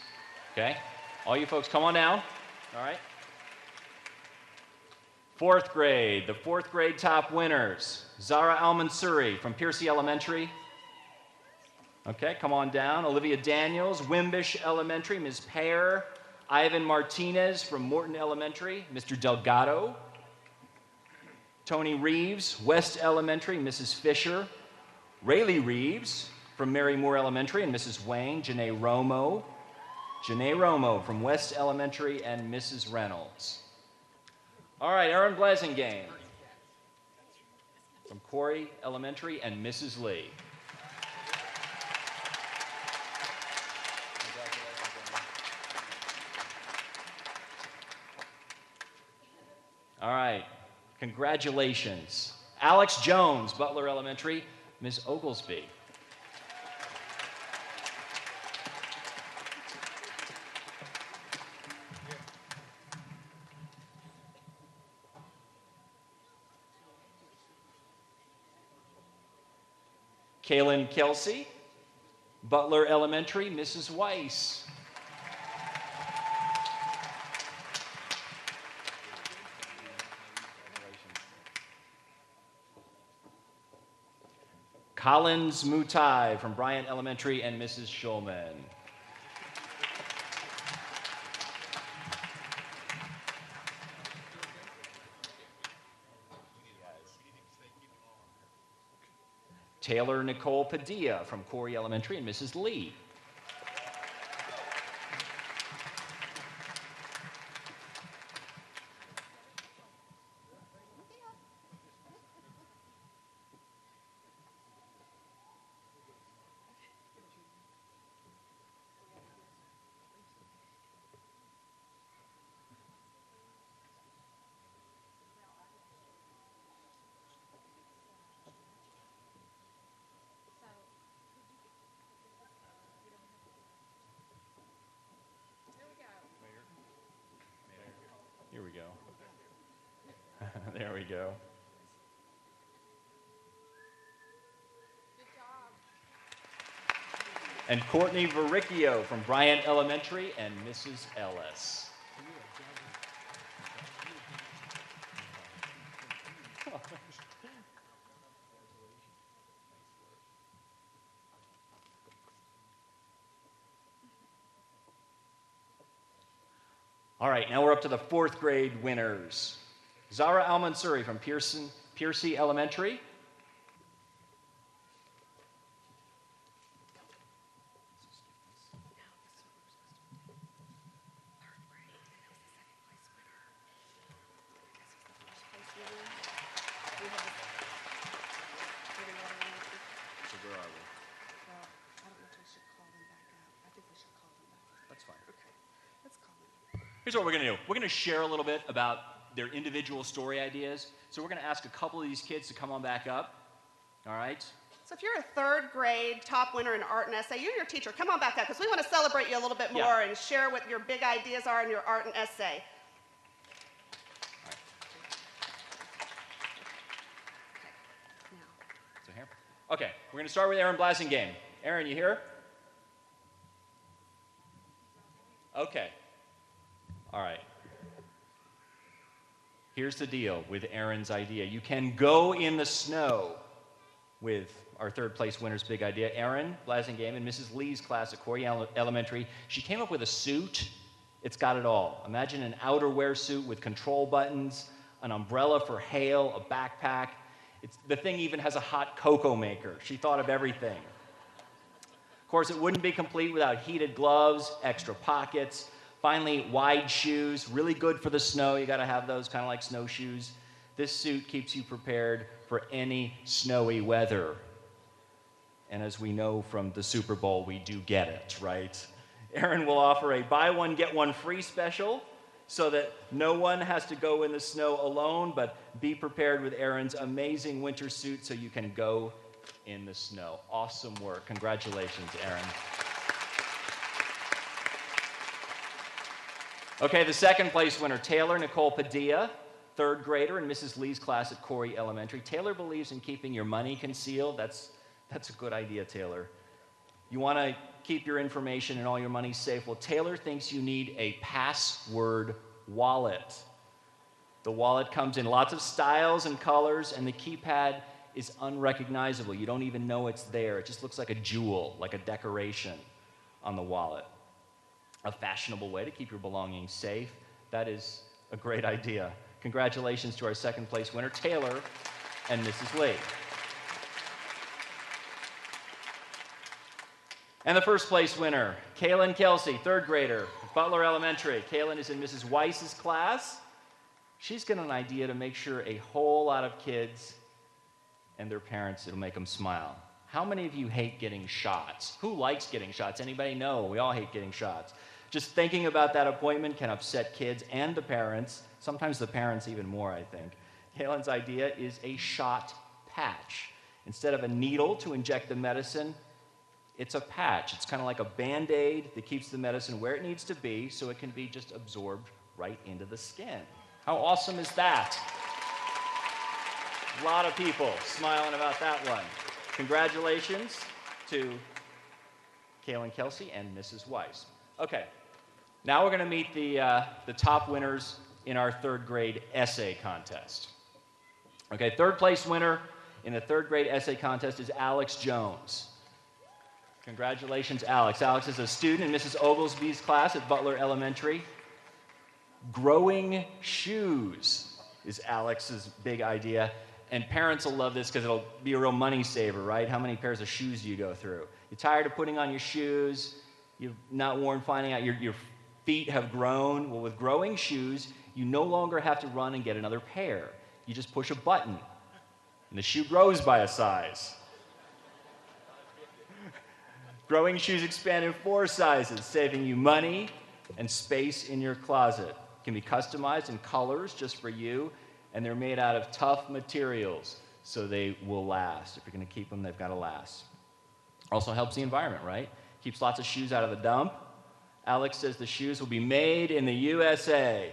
Okay? All you folks, come on down. All right? 4th grade, the 4th grade top winners. Zara Al-Mansuri from Piercy Elementary. Okay, come on down. Olivia Daniels, Wimbish Elementary, Ms. Pear. Ivan Martinez from Morton Elementary, Mr. Delgado. Tony Reeves, West Elementary, Mrs. Fisher. Rayleigh Reeves from Mary Moore Elementary and Mrs. Wayne. Janae Romo. Janae Romo from West Elementary and Mrs. Reynolds. All right, Aaron Blasingame from Corey Elementary and Mrs. Lee. All right, congratulations. Alex Jones, Butler Elementary, Ms. Oglesby. Kaylin Kelsey, Butler Elementary, Mrs. Weiss. Collins Mutai from Bryant Elementary and Mrs. Schulman. Taylor Nicole Padilla from Corey Elementary and Mrs. Lee. Here we go. There we go. And Courtney Varicchio from Bryant Elementary and Mrs. Ellis. All right, now we're up to the 4th grade winners. Zara Al-Mansuri from Piercy Elementary. Here's what we're going to do. We're going to share a little bit about their individual story ideas. So we're going to ask a couple of these kids to come on back up. All right? So if you're a 3rd grade top winner in art and essay, you and your teacher, come on back up because we want to celebrate you a little bit more and share what your big ideas are in your art and essay. Right. So here? Okay, we're going to start with Aaron Blasingame. Aaron, you here? Okay. All right. Here's the deal with Aaron's idea. You can go in the snow with our 3rd place winner's big idea. Aaron Blasingame in Mrs. Lee's class at Corey Elementary. She came up with a suit. It's got it all. Imagine an outerwear suit with control buttons, an umbrella for hail, a backpack. The thing even has a hot cocoa maker. She thought of everything. Of course, it wouldn't be complete without heated gloves, extra pockets. Finally, wide shoes, really good for the snow. You got to have those, kind of like snowshoes. This suit keeps you prepared for any snowy weather. And as we know from the Super Bowl, we do get it, right? Aaron will offer a buy one, get one free special so that no one has to go in the snow alone, but be prepared with Aaron's amazing winter suit so you can go in the snow. Awesome work. Congratulations, Aaron. Okay, the 2nd place winner, Taylor Nicole Padilla, 3rd grader in Mrs. Lee's class at Corey Elementary. Taylor believes in keeping your money concealed. That's a good idea, Taylor. You want to keep your information and all your money safe. Well, Taylor thinks you need a password wallet. The wallet comes in lots of styles and colors, and the keypad is unrecognizable. You don't even know it's there. It just looks like a jewel, like a decoration on the wallet. A fashionable way to keep your belongings safe. That is a great idea. Congratulations to our 2nd place winner, Taylor and Mrs. Lee. And the 1st place winner, Kaylin Kelsey, 3rd grader, Butler Elementary. Kaylin is in Mrs. Weiss's class. She's got an idea to make sure a whole lot of kids and their parents, it'll make them smile. How many of you hate getting shots? Who likes getting shots? Anybody know? We all hate getting shots. Just thinking about that appointment can upset kids and the parents, sometimes the parents even more, I think. Kaylin's idea is a shot patch. Instead of a needle to inject the medicine, it's a patch. It's kind of like a Band-Aid that keeps the medicine where it needs to be so it can be just absorbed right into the skin. How awesome is that? A lot of people smiling about that one. Congratulations to Kaylin Kelsey and Mrs. Weiss. Okay, now we're going to meet the top winners in our 3rd grade essay contest. Okay, 3rd place winner in the 3rd grade essay contest is Alex Jones. Congratulations, Alex. Alex is a student in Mrs. Oglesby's class at Butler Elementary. Growing shoes is Alex's big idea. And parents will love this because it'll be a real money saver, right? How many pairs of shoes do you go through? You're tired of putting on your shoes. You've not worn, finding out your feet have grown. Well, with growing shoes, you no longer have to run and get another pair. You just push a button, and the shoe grows by a size. Growing shoes expand in 4 sizes, saving you money and space in your closet. Can be customized in colors just for you, and they're made out of tough materials, so they will last. If you're going to keep them, they've got to last. Also helps the environment, right? Keeps lots of shoes out of the dump. Alex says the shoes will be made in the USA.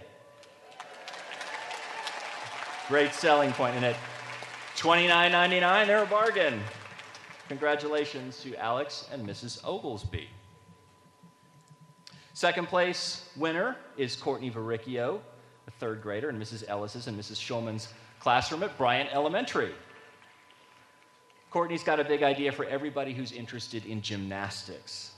Great selling point. And at $29.99, they're a bargain. Congratulations to Alex and Mrs. Oglesby. Second place winner is Courtney Varicchio, a third grader in Mrs. Ellis's and Mrs. Schulman's classroom at Bryant Elementary. Courtney's got a big idea for everybody who's interested in gymnastics.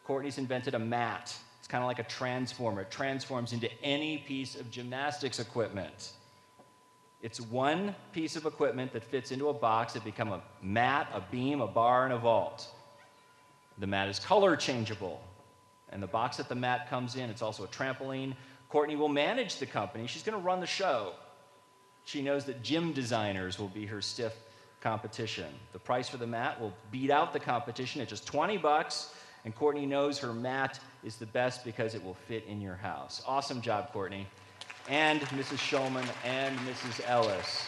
Courtney's invented a mat. It's kind of like a transformer. It transforms into any piece of gymnastics equipment. It's one piece of equipment that fits into a box that becomes a mat, a beam, a bar, and a vault. The mat is color changeable. And the box that the mat comes in, it's also a trampoline. Courtney will manage the company. She's going to run the show. She knows that gym designers will be her stiff competition. The price for the mat will beat out the competition at just $20, and Courtney knows her mat is the best because it will fit in your house. Awesome job, Courtney. And Mrs. Schulman and Mrs. Ellis.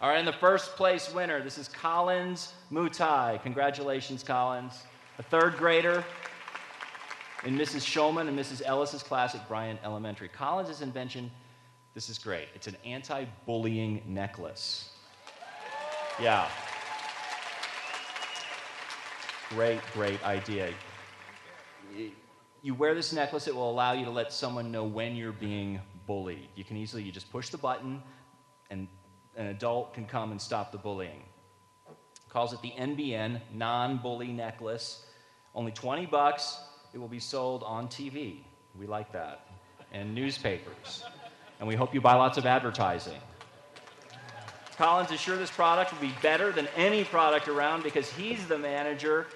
All right, and the first place winner, this is Collins Mutai. Congratulations, Collins. A third grader in Mrs. Schulman and Mrs. Ellis's class at Bryant Elementary. Collins' invention, this is great. It's an anti-bullying necklace. Yeah. Great, great idea. You wear this necklace, it will allow you to let someone know when you're being bullied. You just push the button, and an adult can come and stop the bullying. Calls it the NBN, non-bully necklace. Only $20. It will be sold on TV. We like that. And newspapers. And we hope you buy lots of advertising. Collins is sure this product will be better than any product around because he's the manager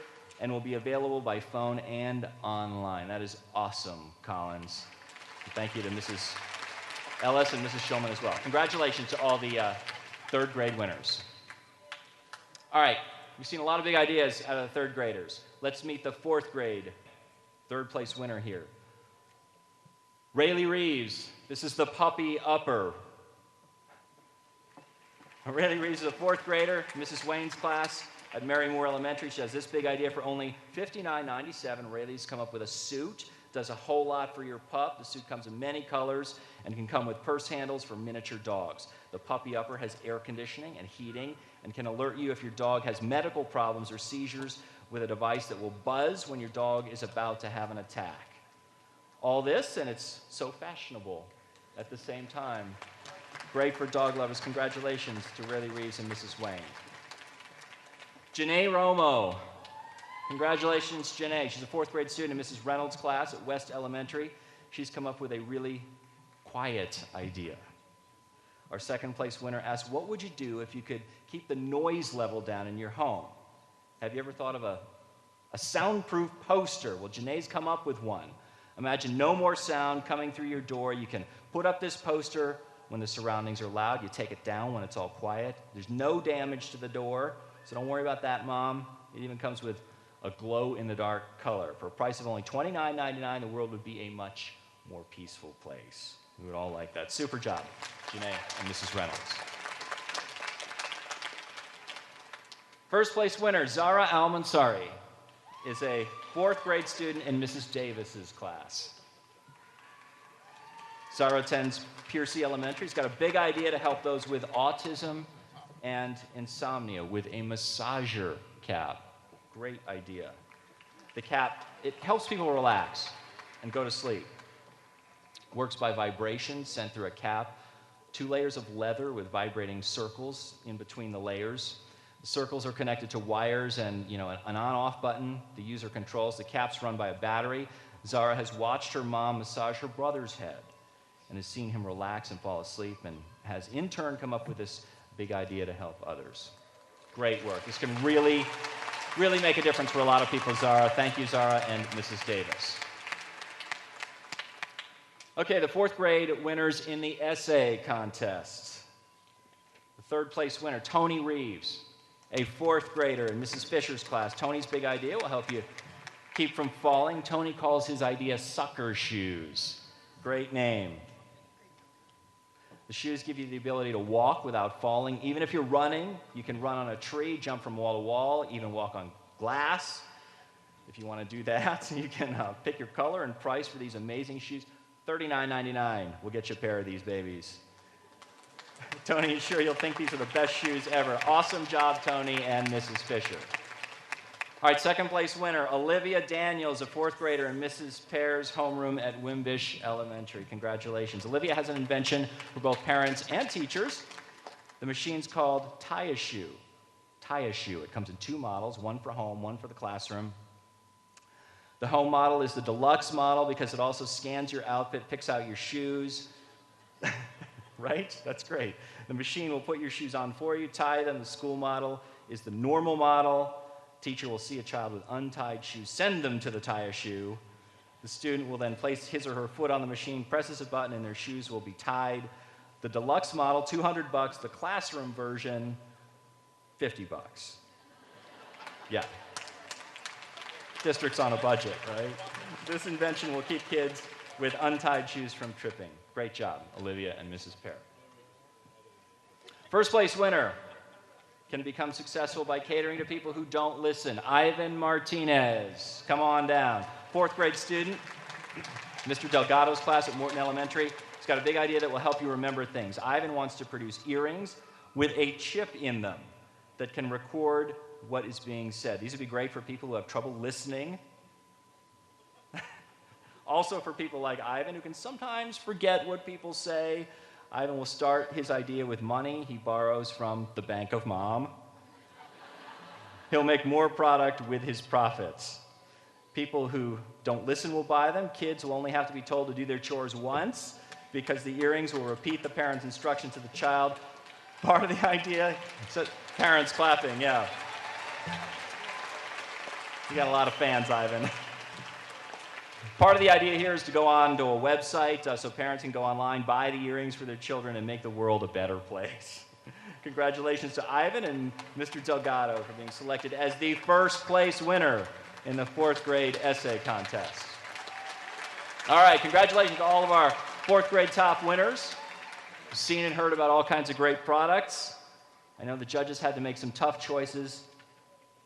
and will be available by phone and online. That is awesome, Collins. And thank you to Mrs. Ellis and Mrs. Schulman as well. Congratulations to all the third grade winners. All right, we've seen a lot of big ideas out of the third graders. Let's meet the fourth grade third place winner here. Rayleigh Reeves. This is the puppy upper. Rayleigh Reeves is a fourth grader, Mrs. Wayne's class at Mary Moore Elementary. She has this big idea for only $59.97. Rayleigh's come up with a suit. Does a whole lot for your pup. The suit comes in many colors and can come with purse handles for miniature dogs. The puppy upper has air conditioning and heating and can alert you if your dog has medical problems or seizures with a device that will buzz when your dog is about to have an attack. All this, and it's so fashionable at the same time. Great for dog lovers. Congratulations to Rayleigh Reeves and Mrs. Wayne. Janae Romo. Congratulations, Janae. She's a fourth grade student in Mrs. Reynolds' class at West Elementary. She's come up with a really quiet idea. Our second place winner asked, what would you do if you could keep the noise level down in your home? Have you ever thought of a soundproof poster? Well, Janae's come up with one. Imagine no more sound coming through your door. You can put up this poster when the surroundings are loud. You take it down when it's all quiet. There's no damage to the door, so don't worry about that, Mom. It even comes with a glow-in-the-dark color. For a price of only $29.99, the world would be a much more peaceful place. We would all like that. Super job, Janae and Mrs. Reynolds. First place winner, Zara Al-Mansari, is a fourth grade student in Mrs. Davis's class. Zara attends Piercy Elementary. She's got a big idea to help those with autism and insomnia with a massager cap. Great idea. The cap, it helps people relax and go to sleep. Works by vibration sent through a cap. 2 layers of leather with vibrating circles in between the layers. The circles are connected to wires and an on-off button the user controls. The cap's run by a battery. Zara has watched her mom massage her brother's head and has seen him relax and fall asleep and has in turn come up with this big idea to help others. Great work. This can really make a difference for a lot of people, Zara. Thank you, Zara and Mrs. Davis. Okay, the fourth grade winners in the essay contest. The third place winner, Tony Reeves, a fourth grader in Mrs. Fisher's class. Tony's big idea will help you keep from falling. Tony calls his idea sucker shoes. Great name. The shoes give you the ability to walk without falling. Even if you're running, you can run on a tree, jump from wall to wall, even walk on glass. If you want to do that, you can pick your color and price for these amazing shoes. $39.99. We'll get you a pair of these babies. Tony is sure you'll think these are the best shoes ever. Awesome job, Tony and Mrs. Fisher. All right, second place winner, Olivia Daniels, a fourth grader in Mrs. Pear's homeroom at Wimbish Elementary. Congratulations. Olivia has an invention for both parents and teachers. The machine's called Tie-A-Shoe. Tie-A-Shoe. It comes in two models, one for home, one for the classroom. The home model is the deluxe model because it also scans your outfit, picks out your shoes. Right? That's great. The machine will put your shoes on for you, tie them. The school model is the normal model. Teacher will see a child with untied shoes, send them to the Tie-A-Shoe. The student will then place his or her foot on the machine, presses a button, and their shoes will be tied. The deluxe model, $200. The classroom version, $50. Yeah. District's on a budget, right? This invention will keep kids with untied shoes from tripping. Great job, Olivia and Mrs. Pear. First place winner can become successful by catering to people who don't listen. Ivan Martinez, come on down. Fourth grade student, Mr. Delgado's class at Morton Elementary. He's got a big idea that will help you remember things. Ivan wants to produce earrings with a chip in them that can record what is being said. These would be great for people who have trouble listening. Also for people like Ivan who can sometimes forget what people say. Ivan will start his idea with money he borrows from the Bank of Mom. He'll make more product with his profits. People who don't listen will buy them. Kids will only have to be told to do their chores once because the earrings will repeat the parent's instruction to the child. Part of the idea, so parents clapping, yeah. You got a lot of fans, Ivan. Part of the idea here is to go on to a website so parents can go online, buy the earrings for their children, and make the world a better place. Congratulations to Ivan and Mr. Delgado for being selected as the first place winner in the fourth grade essay contest. All right, congratulations to all of our fourth grade top winners. You've seen and heard about all kinds of great products. I know the judges had to make some tough choices.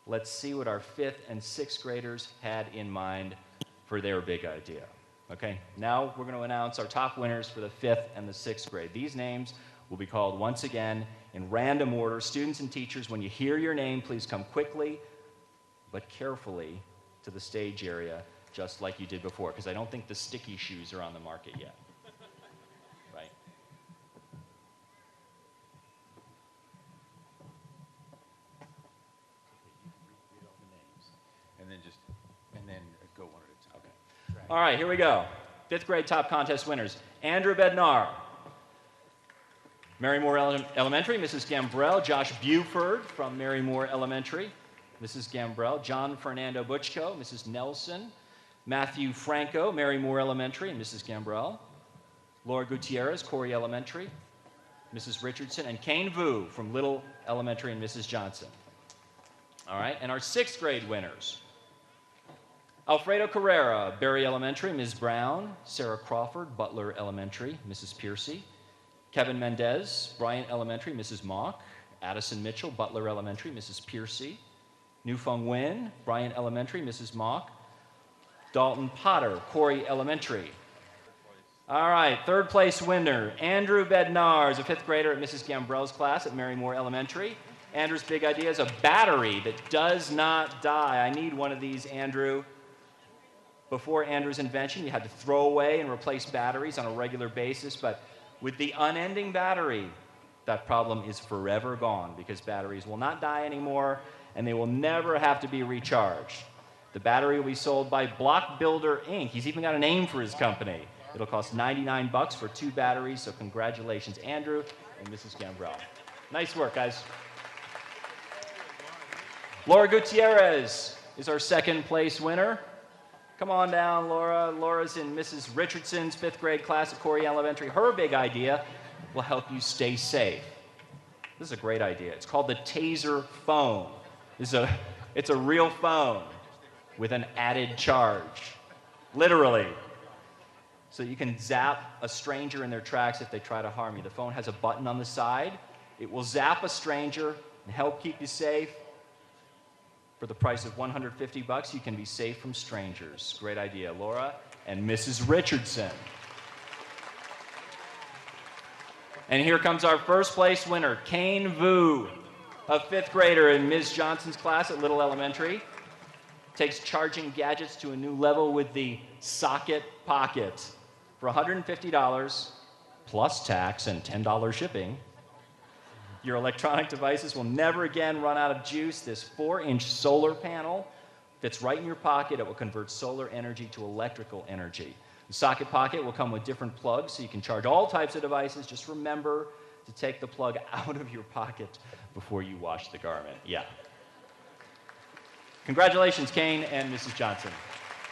Let's see what our fifth and sixth graders had in mind for their big idea. Okay, now we're going to announce our top winners for the fifth and the sixth grade. These names will be called once again in random order. Students and teachers, when you hear your name, please come quickly but carefully to the stage area, just like you did before, because I don't think the sticky shoes are on the market yet. Right? And then go one at a time. Okay. All right, here we go. Fifth grade top contest winners. Andrew Bednar. Mary Moore Elementary, Mrs. Gambrell. Josh Buford from Mary Moore Elementary, Mrs. Gambrell. John Fernando Butchko, Mrs. Nelson. Matthew Franco, Mary Moore Elementary, and Mrs. Gambrell. Laura Gutierrez, Corey Elementary, Mrs. Richardson. And Kane Vu from Little Elementary and Mrs. Johnson. All right, and our sixth grade winners. Alfredo Carrera, Berry Elementary, Ms. Brown. Sarah Crawford, Butler Elementary, Mrs. Piercy. Kevin Mendez, Bryant Elementary, Mrs. Mock. Addison Mitchell, Butler Elementary, Mrs. Piercy. Newfeng Nguyen, Bryant Elementary, Mrs. Mock. Dalton Potter, Corey Elementary. All right, third place winner, Andrew Bednar, is a fifth grader at Mrs. Gambrell's class at Mary Moore Elementary. Andrew's big idea is a battery that does not die. I need one of these, Andrew. Before Andrew's invention, you had to throw away and replace batteries on a regular basis, but with the unending battery, that problem is forever gone because batteries will not die anymore and they will never have to be recharged. The battery will be sold by Block Builder Inc. He's even got a name for his company. It'll cost $99 for 2 batteries, so congratulations, Andrew and Mrs. Gambrell. Nice work, guys. Laura Gutierrez is our second place winner. Come on down, Laura. Laura's in Mrs. Richardson's fifth grade class at Corey Elementary. Her big idea will help you stay safe. This is a great idea. It's called the Taser phone. It's a real phone with an added charge, literally. So you can zap a stranger in their tracks if they try to harm you. The phone has a button on the side. It will zap a stranger and help keep you safe. For the price of $150, you can be safe from strangers. Great idea, Laura and Mrs. Richardson. And here comes our first place winner, Kane Vu, a 5th grader in Ms. Johnson's class at Little Elementary. Takes charging gadgets to a new level with the Socket Pocket. For $150 plus tax and $10 shipping, your electronic devices will never again run out of juice. This 4-inch solar panel fits right in your pocket. It will convert solar energy to electrical energy. The Socket Pocket will come with different plugs so you can charge all types of devices. Just remember to take the plug out of your pocket before you wash the garment. Yeah. Congratulations, Kane and Mrs. Johnson.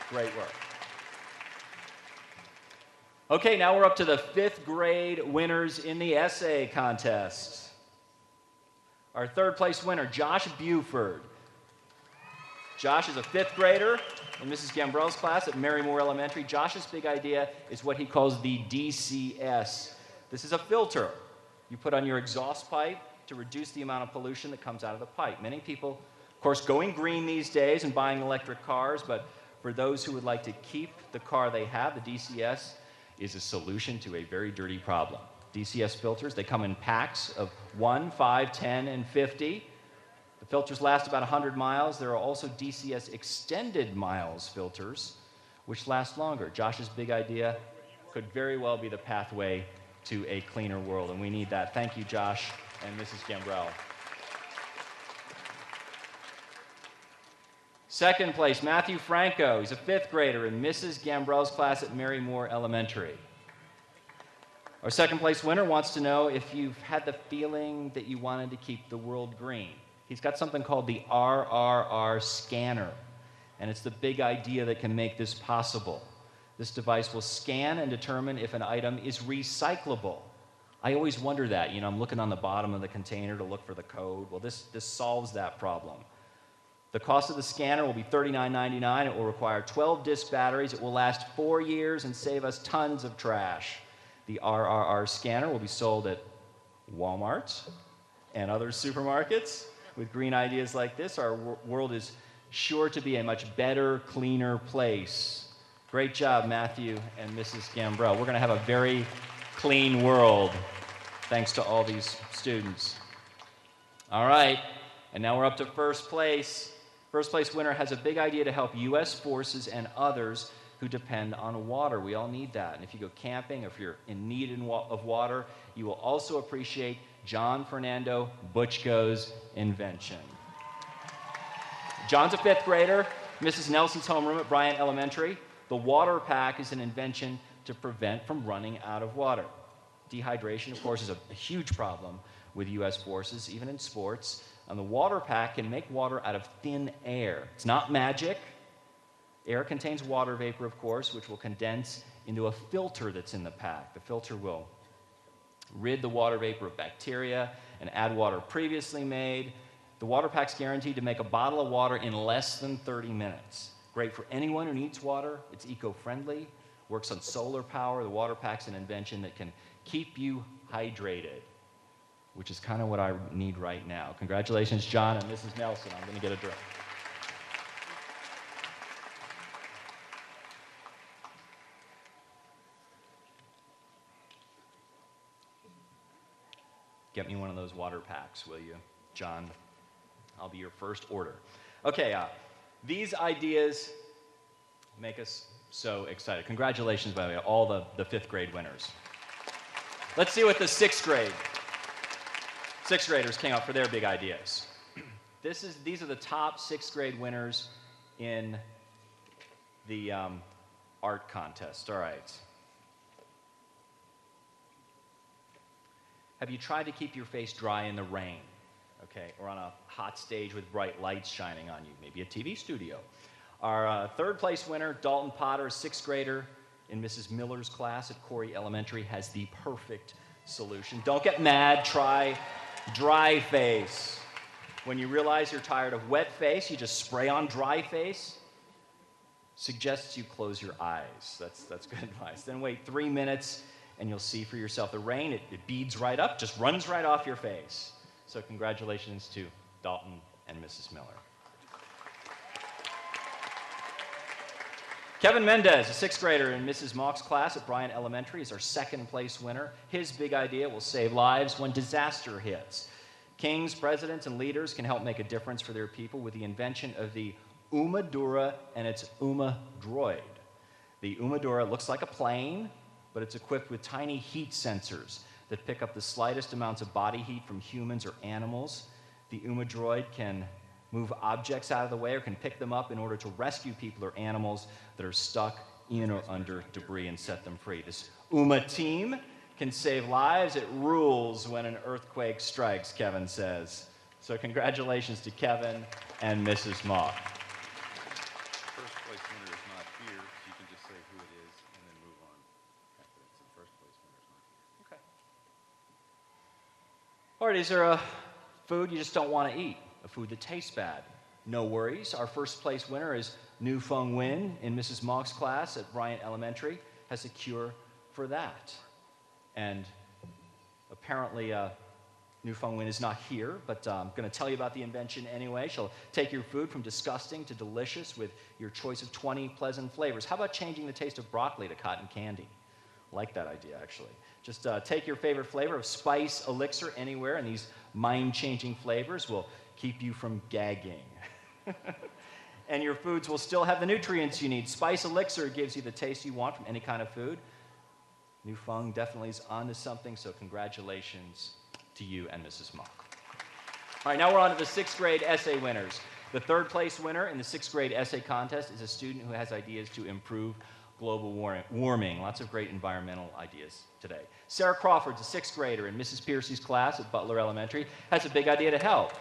Great work. Okay, now we're up to the 5th grade winners in the essay contest. Our 3rd place winner, Josh Buford. Josh is a 5th grader in Mrs. Gambrell's class at Mary Moore Elementary. Josh's big idea is what he calls the DCS. This is a filter you put on your exhaust pipe to reduce the amount of pollution that comes out of the pipe. Many people, of course, going green these days and buying electric cars, but for those who would like to keep the car they have, the DCS is a solution to a very dirty problem. DCS filters, they come in packs of 1, 5, 10, and 50. The filters last about 100 miles. There are also DCS extended miles filters, which last longer. Josh's big idea could very well be the pathway to a cleaner world, and we need that. Thank you, Josh and Mrs. Gambrell. 2nd place, Matthew Franco. He's a 5th grader in Mrs. Gambrell's class at Mary Moore Elementary. Our 2nd place winner wants to know if you've had the feeling that you wanted to keep the world green. He's got something called the RRR scanner, and it's the big idea that can make this possible. This device will scan and determine if an item is recyclable. I always wonder that. You know, I'm looking on the bottom of the container to look for the code. Well, this solves that problem. The cost of the scanner will be $39.99. It will require 12 disc batteries. It will last 4 years and save us tons of trash. The RRR scanner will be sold at Walmart and other supermarkets. With green ideas like this, our world is sure to be a much better, cleaner place. Great job, Matthew and Mrs. Gambrell. We're going to have a very clean world thanks to all these students. All right, and now we're up to 1st place. 1st place winner has a big idea to help U.S. forces and others who depend on water. We all need that. And if you go camping, if you're in need of water, you will also appreciate John Fernando Butchko's invention. John's a 5th grader, Mrs. Nelson's homeroom at Bryant Elementary. The water pack is an invention to prevent from running out of water. Dehydration, of course, is a huge problem with U.S. forces, even in sports. And the water pack can make water out of thin air. It's not magic. Air contains water vapor, of course, which will condense into a filter that's in the pack. The filter will rid the water vapor of bacteria and add water previously made. The water pack's guaranteed to make a bottle of water in less than 30 minutes. Great for anyone who needs water. It's eco-friendly, works on solar power. The water pack's an invention that can keep you hydrated, which is kind of what I need right now. Congratulations, John and Mrs. Nelson. I'm going to get a drink. Get me one of those water packs, will you, John? I'll be your first order. Okay, these ideas make us so excited. Congratulations, by the way, all the 5th grade winners. Let's see what the 6th graders came up for their big ideas. These are the top 6th grade winners in the art contest. All right. Have you tried to keep your face dry in the rain? Okay, or on a hot stage with bright lights shining on you, maybe a TV studio. Our 3rd place winner, Dalton Potter, 6th grader in Mrs. Miller's class at Corey Elementary, has the perfect solution. Don't get mad, try dry face. When you realize you're tired of wet face, you just spray on dry face. Suggests you close your eyes. That's good advice. Then wait 3 minutes and you'll see for yourself. The rain, it beads right up, just runs right off your face. So congratulations to Dalton and Mrs. Miller. Kevin Mendez, a sixth grader in Mrs. Mock's class at Bryant Elementary, is our second place winner. His big idea will save lives when disaster hits. Kings, presidents, and leaders can help make a difference for their people with the invention of the Umadura and its Uma Droid. The Umadura looks like a plane, but it's equipped with tiny heat sensors that pick up the slightest amounts of body heat from humans or animals. The Uma Droid can move objects out of the way or can pick them up in order to rescue people or animals that are stuck in or under debris and set them free. This Uma team can save lives. It rules when an earthquake strikes, Kevin says. So congratulations to Kevin and Mrs. Mock. First place winner is not here, so you can just say who it is and then move on. The first place winner is not here. Okay. All right, is there a food you just don't want to eat? A food that tastes bad? No worries. Our first place winner is Nu Fung Win in Mrs. Mock's class at Bryant Elementary, has a cure for that. And apparently Nu Fung Win is not here, but I'm going to tell you about the invention anyway. She'll take your food from disgusting to delicious with your choice of 20 pleasant flavors. How about changing the taste of broccoli to cotton candy? I like that idea, actually. Just take your favorite flavor of spice elixir anywhere, and these mind-changing flavors will keep you from gagging. And your foods will still have the nutrients you need. Spice elixir gives you the taste you want from any kind of food. Nu Fung definitely is onto something, so congratulations to you and Mrs. Mock. All right, now we're on to the sixth grade essay winners. The third place winner in the sixth grade essay contest is a student who has ideas to improve global warming. Lots of great environmental ideas today. Sarah Crawford's a sixth grader in Mrs. Piercy's class at Butler Elementary, has a big idea to help.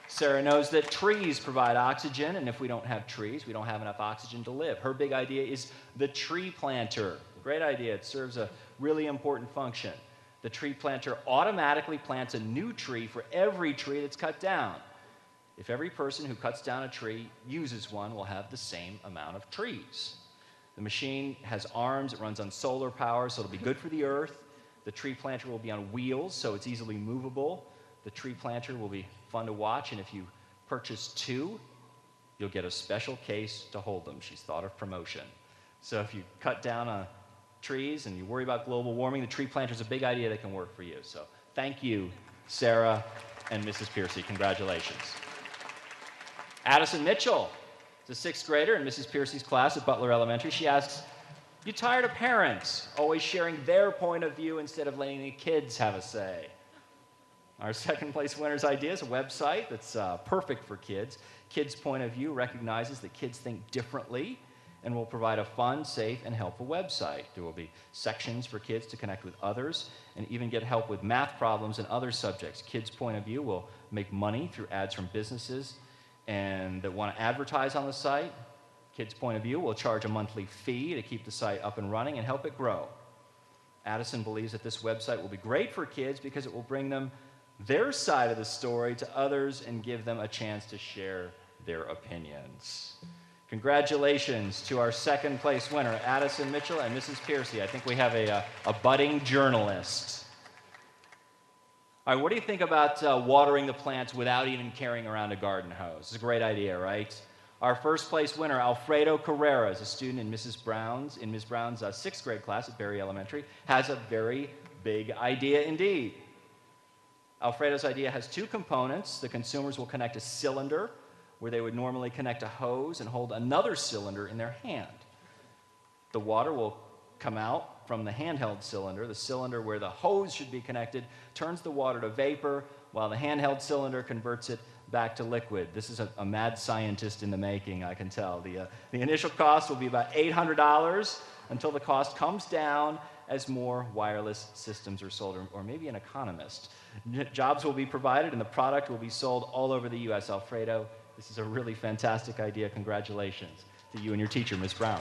Sarah knows that trees provide oxygen, and if we don't have trees, we don't have enough oxygen to live. Her big idea is the tree planter. Great idea. It serves a really important function. The tree planter automatically plants a new tree for every tree that's cut down. If every person who cuts down a tree uses one, we'll have the same amount of trees. The machine has arms. It runs on solar power, so it'll be good for the earth. The tree planter will be on wheels, so it's easily movable. The tree planter will be fun to watch, and if you purchase two, you'll get a special case to hold them. She's thought of promotion. So if you cut down trees and you worry about global warming, the tree planter is a big idea that can work for you. So thank you, Sarah and Mrs. Piercy. Congratulations. Addison Mitchell is a sixth grader in Mrs. Piercy's class at Butler Elementary. She asks, you tired of parents always sharing their point of view instead of letting the kids have a say? Our second place winner's idea is a website that's perfect for kids. Kids' Point of View recognizes that kids think differently and will provide a fun, safe, and helpful website. There will be sections for kids to connect with others and even get help with math problems and other subjects. Kids' Point of View will make money through ads from businesses and that want to advertise on the site. Kids' Point of View will charge a monthly fee to keep the site up and running and help it grow. Addison believes that this website will be great for kids because it will bring them their side of the story to others and give them a chance to share their opinions. Congratulations to our second place winner, Addison Mitchell and Mrs. Piercy. I think we have a budding journalist. All right, what do you think about watering the plants without even carrying around a garden hose? It's a great idea, right? Our first place winner, Alfredo Carrera, is a student in Ms. Brown's sixth grade class at Berry Elementary, has a very big idea indeed. Alfredo's idea has two components. The consumers will connect a cylinder where they would normally connect a hose and hold another cylinder in their hand. The water will come out from the handheld cylinder. The cylinder where the hose should be connected turns the water to vapor, while the handheld cylinder converts it back to liquid. This is a mad scientist in the making, I can tell. The initial cost will be about $800 until the cost comes down as more wireless systems are sold, or maybe an economist. Jobs will be provided and the product will be sold all over the U.S. Alfredo, this is a really fantastic idea. Congratulations to you and your teacher, Ms. Brown.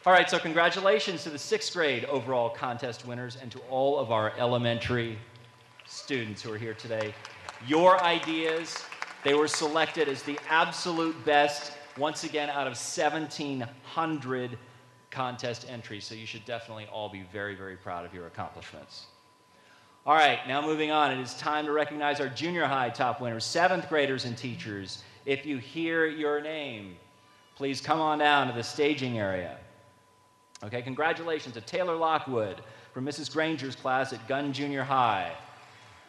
All right, so congratulations to the sixth grade overall contest winners and to all of our elementary students who are here today. Your ideas, they were selected as the absolute best, once again, out of 1,700 contest entries. So you should definitely all be very, very proud of your accomplishments. All right, now moving on, it is time to recognize our junior high top winners, seventh graders and teachers If you hear your name, please come on down to the staging area. Okay, congratulations to Taylor Lockwood from Mrs. Granger's class at Gunn Junior High.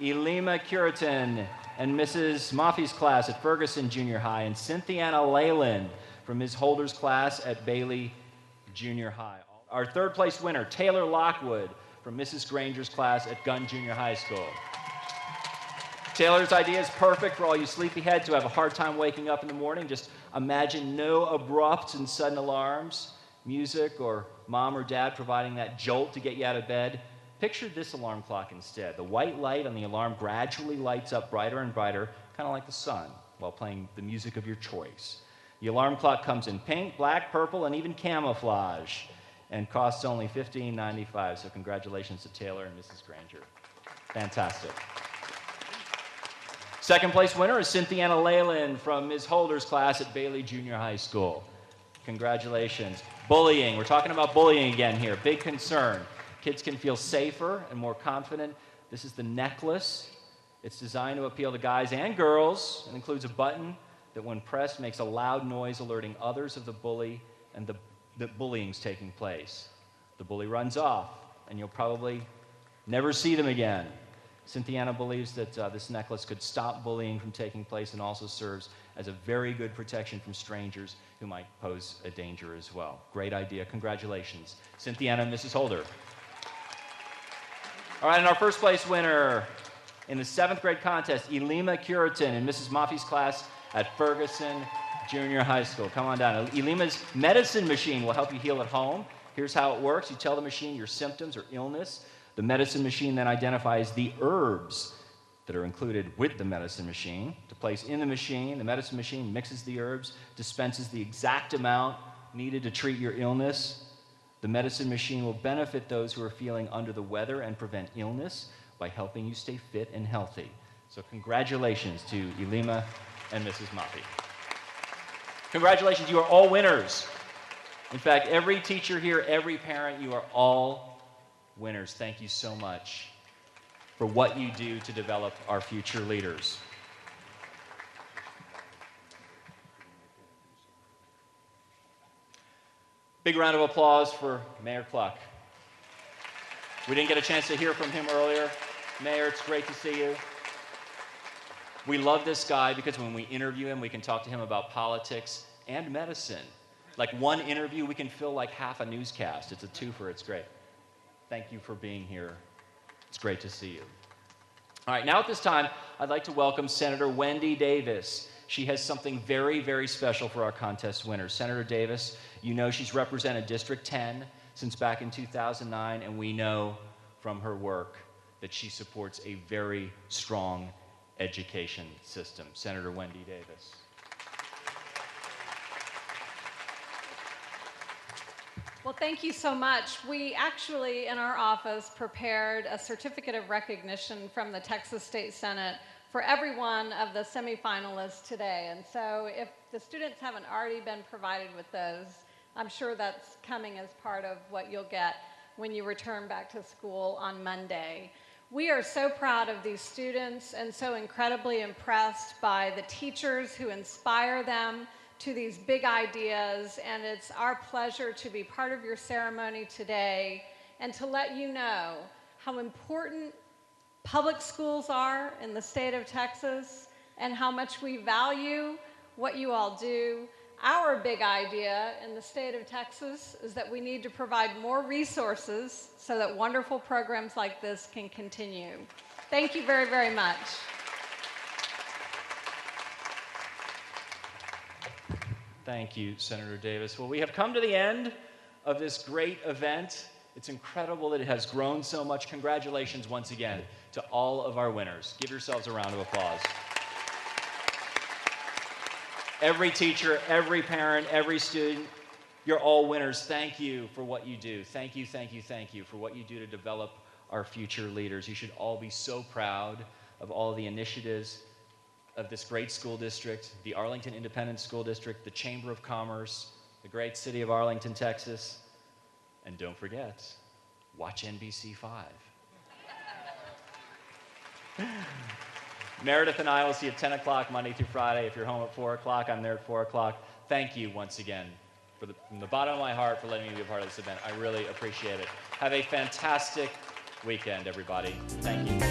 Elima Curitan and Mrs. Maffey's class at Ferguson Junior High, and Cynthiana Leyland from Ms. Holder's class at Bailey Junior High. Our third place winner, Taylor Lockwood from Mrs. Granger's class at Gunn Junior High School. Taylor's idea is perfect for all you sleepyheads who have a hard time waking up in the morning. Just imagine no abrupt and sudden alarms, music or mom or dad providing that jolt to get you out of bed. Picture this alarm clock instead. The white light on the alarm gradually lights up brighter and brighter, kind of like the sun, while playing the music of your choice. The alarm clock comes in pink, black, purple, and even camouflage, and costs only $15.95. So congratulations to Taylor and Mrs. Granger. Fantastic. Second place winner is Cynthiana Leyland from Ms. Holder's class at Bailey Junior High School. Congratulations. Bullying. We're talking about bullying again here. Big concern. Kids can feel safer and more confident. This is the necklace. It's designed to appeal to guys and girls. It includes a button that when pressed makes a loud noise alerting others of the bully and that bullying's taking place. The bully runs off and you'll probably never see them again. Cynthiana believes that this necklace could stop bullying from taking place and also serves as a very good protection from strangers who might pose a danger as well. Great idea. Congratulations. Cynthiana and Mrs. Holder. All right, and our first place winner in the 7th grade contest, Elima Curitan in Mrs. Maffey's class at Ferguson Junior High School. Come on down. Elima's medicine machine will help you heal at home. Here's how it works. You tell the machine your symptoms or illness. The medicine machine then identifies the herbs that are included with the medicine machine to place in the machine. The medicine machine mixes the herbs, dispenses the exact amount needed to treat your illness. The medicine machine will benefit those who are feeling under the weather and prevent illness by helping you stay fit and healthy. So congratulations to Elima and Mrs. Maffey. Congratulations, you are all winners. In fact, every teacher here, every parent, you are all winners. Thank you so much for what you do to develop our future leaders. Big round of applause for Mayor Cluck. We didn't get a chance to hear from him earlier. Mayor, it's great to see you. We love this guy because when we interview him, we can talk to him about politics and medicine. Like one interview, we can fill like half a newscast. It's a twofer, it's great. Thank you for being here. It's great to see you. All right, now at this time, I'd like to welcome Senator Wendy Davis. She has something very, very special for our contest winners. Senator Davis, you know she's represented District 10 since back in 2009, and we know from her work that she supports a very strong education system. Senator Wendy Davis. Well, thank you so much. We actually, in our office, prepared a certificate of recognition from the Texas State Senate for every one of the semifinalists today. And so if the students haven't already been provided with those, I'm sure that's coming as part of what you'll get when you return back to school on Monday. We are so proud of these students and so incredibly impressed by the teachers who inspire them to these big ideas, and it's our pleasure to be part of your ceremony today and to let you know how important public schools are in the state of Texas and how much we value what you all do. Our big idea in the state of Texas is that we need to provide more resources so that wonderful programs like this can continue. Thank you very, very much. Thank you, Senator Davis. Well, we have come to the end of this great event. It's incredible that it has grown so much. Congratulations once again to all of our winners. Give yourselves a round of applause. Every teacher, every parent, every student, you're all winners. Thank you for what you do. Thank you, thank you, thank you for what you do to develop our future leaders. You should all be so proud of all the initiatives of this great school district, the Arlington Independent School District, the Chamber of Commerce, the great city of Arlington, Texas. And don't forget, watch NBC 5. Meredith and I will see you at 10 o'clock Monday through Friday. If you're home at 4 o'clock, I'm there at 4 o'clock. Thank you once again from the bottom of my heart for letting me be a part of this event. I really appreciate it. Have a fantastic weekend, everybody. Thank you.